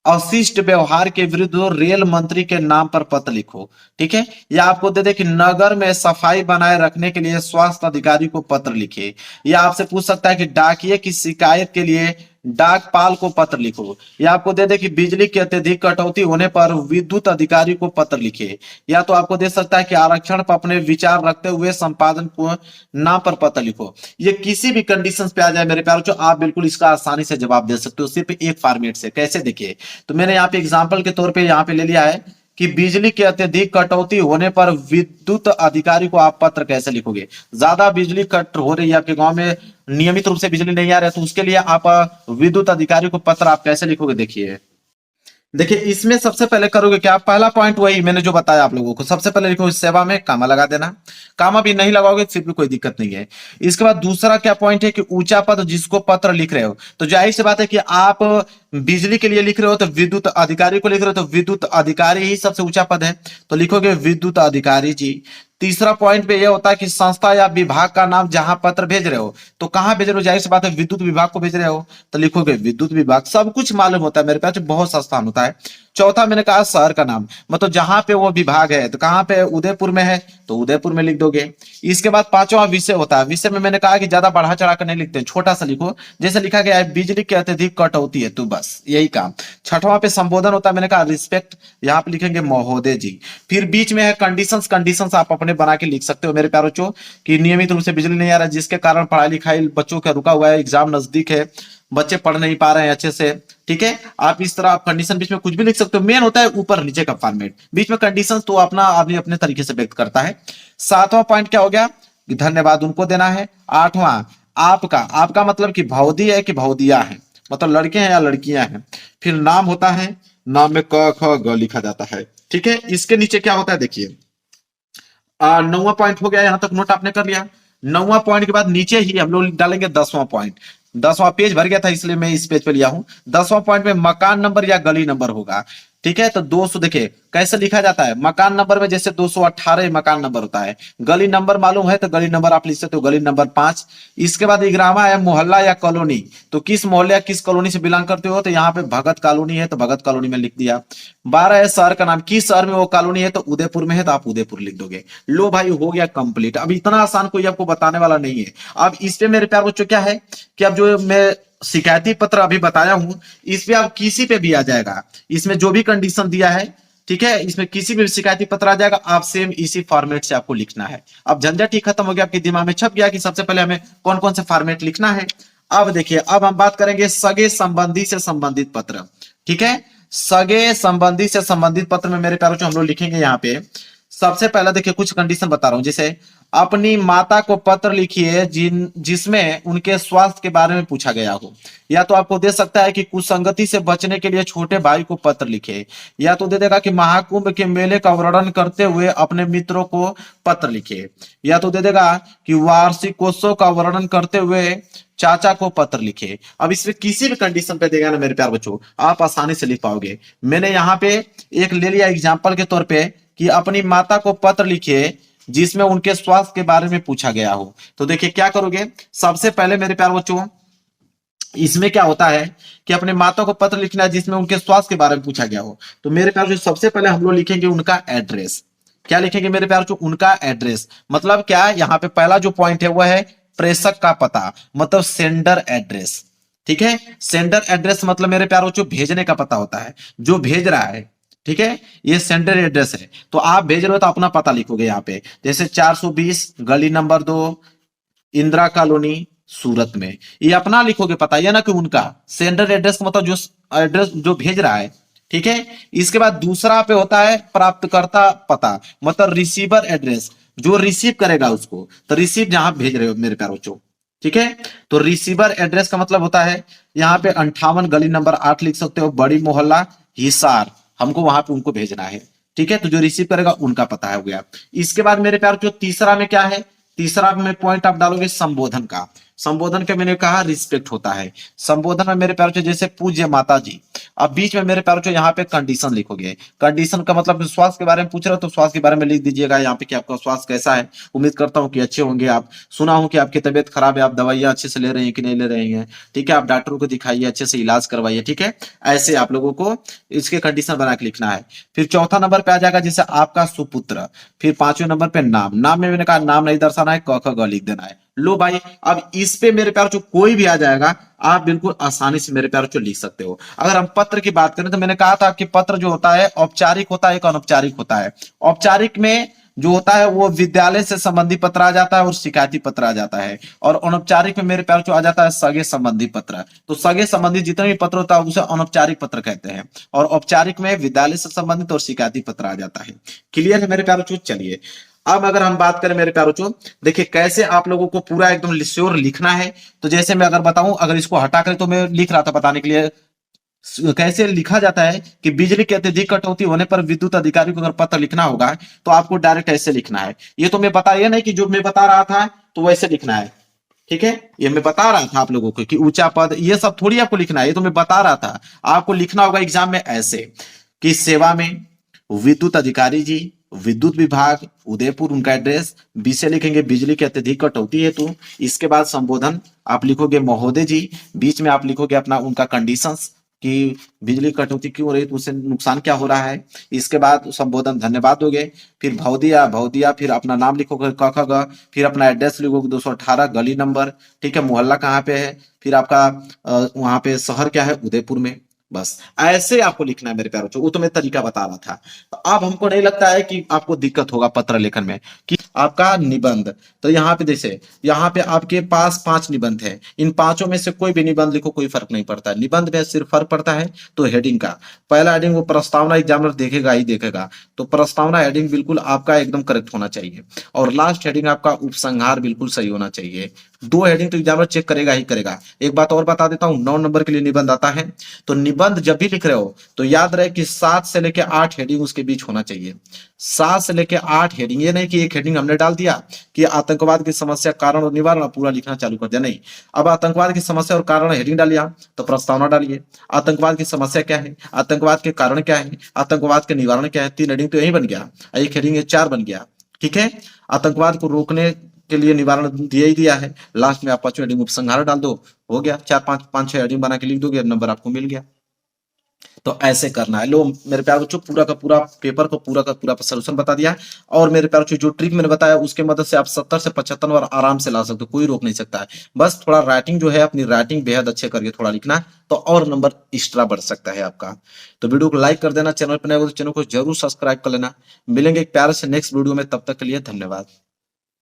S1: अशिष्ट व्यवहार के विरुद्ध रेल मंत्री के नाम पर पत्र लिखो। ठीक है, या आपको दे दे कि नगर में सफाई बनाए रखने के लिए स्वास्थ्य अधिकारी को पत्र लिखे। या आपसे पूछ सकता है कि डाकिये की शिकायत के लिए डाकपाल को पत्र लिखो। या आपको दे दे कि बिजली की अत्यधिक कटौती होने पर विद्युत अधिकारी को पत्र लिखे। या तो आपको दे सकता है कि आरक्षण पर अपने विचार रखते हुए संपादन को नाम पर पत्र लिखो। ये किसी भी कंडीशन पे आ जाए मेरे प्यारों, आप बिल्कुल इसका आसानी से जवाब दे सकते हो सिर्फ एक फॉर्मेट से। कैसे, देखिए तो मैंने यहाँ पे एग्जाम्पल के तौर पर यहाँ पे ले लिया है कि बिजली की अत्यधिक कटौती होने पर विद्युत अधिकारी को आप पत्र कैसे लिखोगे। ज्यादा बिजली कट हो रही है आपके गांव में, नियमित रूप से बिजली नहीं आ रहा है, तो उसके लिए आप विद्युत अधिकारी को पत्र आप कैसे लिखोगे। देखिए देखिए इसमें सबसे पहले करोगे क्या, पहला पॉइंट वही मैंने जो बताया आप लोगों को, सबसे पहले लिखो सेवा में कामा लगा देना। कामा भी नहीं लगाओगे फिर भी कोई दिक्कत नहीं है। इसके बाद दूसरा क्या पॉइंट है कि ऊंचा पद जिसको पत्र लिख रहे हो, तो जाहिर सी बात है कि आप बिजली के लिए लिख रहे हो तो विद्युत अधिकारी को लिख रहे हो, तो विद्युत अधिकारी ही सबसे ऊंचा पद है, तो लिखोगे विद्युत अधिकारी जी। तीसरा पॉइंट पे यह होता है कि संस्था या विभाग का नाम जहां पत्र भेज रहे हो, तो कहां भेज रहे हो, जाहिर सी बात है विद्युत विभाग को भेज रहे हो, तो लिखोगे विद्युत विभाग। सब कुछ मालूम होता है मेरे पास, बहुत सा स्थान होता है। चौथा मैंने कहा शहर का नाम, मतलब जहां पे वो विभाग है, तो कहां पे, उदयपुर में है तो उदयपुर में लिख दोगे। इसके बाद पांचवा विषय होता है। विषय में मैंने कहा कि ज्यादा बढ़ा चढ़ा कर नहीं लिखते, छोटा सा लिखो, जैसे लिखा गया है बिजली की अत्यधिक कटौती है, तो बस यही काम। छठवां पे संबोधन होता है, मैंने कहा रिस्पेक्ट, यहाँ पे लिखेंगे महोदय जी। फिर बीच में है कंडीशंस, कंडीशंस आप अपने बना के लिख सकते हो मेरे प्यारे बच्चों, कि नियमित रूप से बिजली नहीं आ रहा है जिसके कारण पढ़ाई लिखाई बच्चों का रुका हुआ है, एग्जाम नजदीक है, बच्चे पढ़ नहीं पा रहे हैं अच्छे से, ठीक है। आप इस तरह आप कंडीशन बीच में कुछ भी लिख सकते हो, मेन होता है ऊपर नीचे का फॉर्मेट, बीच में कंडीशंस तो अपना आदमी अपने तरीके से व्यक्त करता है। सातवां पॉइंट क्या हो गया, कि धन्यवाद उनको देना है। आठवां आपका, आपका मतलब कि भौदी है कि भौदिया है, मतलब लड़के हैं या लड़कियां हैं। फिर नाम होता है, नाम में क ख ग लिखा जाता है, ठीक है। इसके नीचे क्या होता है देखिए, नौवां पॉइंट हो गया, यहां तक नोट आपने कर लिया। नौवां पॉइंट के बाद नीचे ही हम लोग डालेंगे 10वां पॉइंट। 10वां पेज भर गया था इसलिए मैं इस पेज पे लिया हूं। 10वां पॉइंट में मकान नंबर या गली नंबर होगा, ठीक है। तो 200 देखिए कैसे लिखा जाता है, मकान नंबर में जैसे 218 मकान नंबर होता है, गली नंबर मालूम है तो गली नंबर आप लिख सकते हो, गली नंबर 5। इसके बाद इग्रामा है मोहल्ला या कॉलोनी, तो किस मोहल्ले या किस कॉलोनी से बिलोंग करते हो, तो यहाँ पे भगत कॉलोनी है तो भगत कॉलोनी में लिख दिया। 12 है शहर का नाम, किस शहर में वो कॉलोनी है, तो उदयपुर में है तो आप उदयपुर लिख दोगे। लो भाई हो गया कंप्लीट। अब इतना आसान कोई आपको बताने वाला नहीं है। अब इस पे मेरे प्यार बच्चों क्या है कि अब जो मैं शिकायती पत्र अभी बताया हूं, इस पे आप किसी पे भी आ जाएगा, इसमें जो भी कंडीशन दिया है, ठीक है, इसमें किसी भी शिकायती पत्र आ जाएगा, आप सेम इसी फॉर्मेट से आपको लिखना है। अब झंझट ही खत्म हो गया, आपके दिमाग में छप गया कि सबसे पहले हमें कौन कौन से फॉर्मेट लिखना है। अब देखिए, अब हम बात करेंगे सगे संबंधी से संबंधित पत्र, ठीक है। सगे संबंधी से संबंधित पत्र में मेरे प्यारों जो हम लोग लिखेंगे यहाँ पे, सबसे पहला देखिए कुछ कंडीशन बता रहा हूं, जैसे अपनी माता को पत्र लिखिए जिसमें उनके स्वास्थ्य के बारे में पूछा गया हो, या तो आपको दे सकता है कि कुसंगति से बचने के लिए छोटे भाई को पत्र लिखे, या तो दे देगा कि महाकुंभ के मेले का वर्णन करते हुए अपने मित्रों को पत्र लिखे, या तो दे देगा कि वार्षिकोत्सव का वर्णन करते हुए चाचा को पत्र लिखे। अब इसमें किसी भी कंडीशन पे देगा ना मेरे प्यार बच्चों, आप आसानी से लिख पाओगे। मैंने यहाँ पे एक ले लिया एग्जाम्पल के तौर पे कि अपनी माता को पत्र लिखिए जिसमें उनके स्वास्थ्य के बारे में पूछा गया हो। तो देखिए क्या करोगे, सबसे पहले मेरे प्यार बच्चों इसमें क्या होता है कि अपने माता को पत्र लिखना है जिसमें उनके स्वास्थ्य के बारे में पूछा गया हो। तो मेरे प्यार बच्चों सबसे पहले हम लोग लिखेंगे उनका एड्रेस। क्या लिखेंगे मेरे प्यार बच्चों, उनका एड्रेस। मतलब क्या, यहाँ पे पहला जो पॉइंट है वह है प्रेषक का पता, मतलब सेंडर एड्रेस, ठीक है। सेंडर एड्रेस मतलब मेरे प्यार बच्चों भेजने का पता होता है, जो भेज रहा है, ठीक है। ये सेंडर एड्रेस है, तो आप भेज रहे हो तो अपना पता लिखोगे यहाँ पे, जैसे 420 गली नंबर 2 इंदिरा कॉलोनी सूरत में, ये अपना लिखोगे पता, ये ना कि उनका। सेंडर एड्रेस मतलब जो एड्रेस जो भेज रहा है, ठीक है। इसके बाद दूसरा पे होता है प्राप्तकर्ता पता, मतलब रिसीवर एड्रेस, जो रिसीव करेगा उसको, तो रिसीव जहां भेज रहे हो मेरे प्यारे बच्चों, ठीक है। तो रिसीवर एड्रेस का मतलब होता है यहाँ पे 58 गली नंबर 8 लिख सकते हो, बड़ी मोहल्ला हिसार, हमको वहां पे उनको भेजना है, ठीक है। तो जो रिसीव करेगा उनका पता हो गया। इसके बाद मेरे प्यार जो तीसरा में क्या है, तीसरा में पॉइंट आप डालोगे संबोधन का। संबोधन का मैंने कहा रिस्पेक्ट होता है। संबोधन में मेरे प्यार जैसे पूज्य माता जी, अब बीच में मेरे प्यार यहाँ पे कंडीशन लिखोगे। कंडीशन का मतलब स्वास्थ्य के बारे में पूछ रहे हो तो स्वास्थ्य के बारे में लिख दीजिएगा यहाँ पे कि आपका स्वास्थ्य कैसा है। उम्मीद करता हूँ कि अच्छे होंगे आप। सुना हूँ कि आपकी तबीयत खराब है, आप दवाइयाँ अच्छे से ले रहे हैं कि नहीं ले रहे हैं, ठीक है। आप डॉक्टरों को दिखाइए, अच्छे से इलाज करवाइए, ठीक है। ऐसे आप लोगों को इसके कंडीशन बना के लिखना है। फिर चौथा नंबर पे आ जाएगा जैसे आपका सुपुत्र। फिर पांचवें नंबर पे नाम, नाम में मैंने कहा नाम नहीं दर्शाना है, क ख ग लिख देना है। लो भाई, अब इस पे मेरे प्यार जो कोई भी आ जाएगा आप बिल्कुल आसानी से मेरे प्यार जो लिख सकते हो। अगर हम पत्र की बात करें तो मैंने कहा था कि पत्र जो होता है औपचारिक होता है, एक अनौपचारिक होता है। औपचारिक में जो होता है वो विद्यालय से संबंधी पत्र आ जाता है और शिकायती पत्र आ जाता है। और अनौपचारिक में मेरे प्यार जो आ जाता है सगे संबंधी पत्र। तो सगे संबंधी जितने भी पत्र होता है उसे अनौपचारिक पत्र कहते हैं, और औपचारिक में विद्यालय से संबंधित और शिकायती पत्र आ जाता है। क्लियर है मेरे प्यारों? चलिए अब अगर हम बात करें मेरे प्यारों, देखिए कैसे आप लोगों को पूरा एकदम श्योर लिखना है। तो जैसे मैं अगर बताऊं, अगर इसको हटा करें तो मैं लिख रहा था बताने के लिए, कैसे लिखा जाता है कि बिजली की अत्यधिक कटौती होने पर विद्युत अधिकारी को अगर पत्र लिखना होगा तो आपको डायरेक्ट ऐसे लिखना है। ये तो मैं बता, ये नहीं कि जो मैं बता रहा था तो वैसे लिखना है, ठीक है। ये मैं बता रहा था आप लोगों को कि ऊंचा पद ये सब थोड़ी आपको लिखना है, ये तो मैं बता रहा था। आपको लिखना होगा एग्जाम में ऐसे कि सेवा में विद्युत अधिकारी जी, विद्युत विभाग उदयपुर, उनका एड्रेस, विषय लिखेंगे बिजली की अत्यधिक कटौती हेतु। इसके बाद संबोधन आप लिखोगे महोदय जी, बीच में आप लिखोगे अपना उनका कंडीशंस कि बिजली कटौती क्यों हो रही है, तो उससे नुकसान क्या हो रहा है। इसके बाद संबोधन धन्यवाद दोगे, फिर भौदिया भौदिया, फिर अपना नाम लिखोगे क ख ग, फिर अपना एड्रेस लिखोगे 218 गली नंबर, ठीक है, मोहल्ला कहाँ पे है, फिर आपका वहां पे शहर क्या है, उदयपुर में। बस ऐसे आपको लिखना है मेरे प्यारों। वो तो मैं तरीका बता रहा था। तो अब हमको नहीं लगता है कि आपको दिक्कत होगा पत्र लेखन में। कि आपका निबंध, तो यहाँ पे जैसे यहाँ पे आपके पास 5 निबंध है, इन पांचों में से कोई भी निबंध लिखो, कोई फर्क नहीं पड़ता। निबंध में सिर्फ फर्क पड़ता है तो हेडिंग का। पहला हेडिंग वो प्रस्तावना एग्जामिनर देखेगा ही देखेगा, तो प्रस्तावना हेडिंग बिल्कुल आपका एकदम करेक्ट होना चाहिए, और लास्ट हेडिंग आपका उपसंहार बिल्कुल सही होना चाहिए। 2 हेडिंग तो एग्जामिनर चेक करेगा ही करेगा। एक बात और बता देता हूँ, 9 नंबर के लिए निबंध आता है, तो निबंध जब भी लिख रहे हो तो याद रहे कि 7 से लेके 8 हेडिंग उसके बीच होना चाहिए। 7 से लेके 8 हेडिंग, ये नहीं कि एक हेडिंग हमने डाल दिया कि आतंकवाद की समस्या कारण और निवारण, पूरा लिखना चालू कर दिया, नहीं। अब आतंकवाद की समस्या और कारण हेडिंग डालिया तो प्रस्तावना डालिए। आतंकवाद की समस्या क्या है, आतंकवाद के कारण क्या है, आतंकवाद के निवारण क्या है, 3 हेडिंग तो यही बन गया। एक हेडिंग है 4 बन गया, ठीक है। आतंकवाद को रोकने के लिए निवारण दिया ही दिया है, लास्ट में आप 5वीं हेडिंग उपसंहार डाल दो, हो गया। 4 5 5 6 हेडिंग बना के लिख दोगे, नंबर आपको मिल गया। तो ऐसे करना है। लो मेरे प्यारे बच्चों, पूरा का पूरा पेपर को पूरा का पूरा सोल्यूशन बता दिया। और मेरे प्यारे बच्चों, जो ट्रिक मैंने बताया उसके मदद से आप 70 से 75 नंबर आराम से ला सकते हो, कोई रोक नहीं सकता है। बस थोड़ा राइटिंग जो है, अपनी राइटिंग बेहद अच्छे करके थोड़ा लिखना, तो और नंबर एक्स्ट्रा बढ़ सकता है आपका। तो वीडियो को लाइक कर देना, चैनल पर नए हो तो चैनल को जरूर सब्सक्राइब कर लेना। मिलेंगे एक प्यारे से नेक्स्ट वीडियो में, तब तक के लिए धन्यवाद।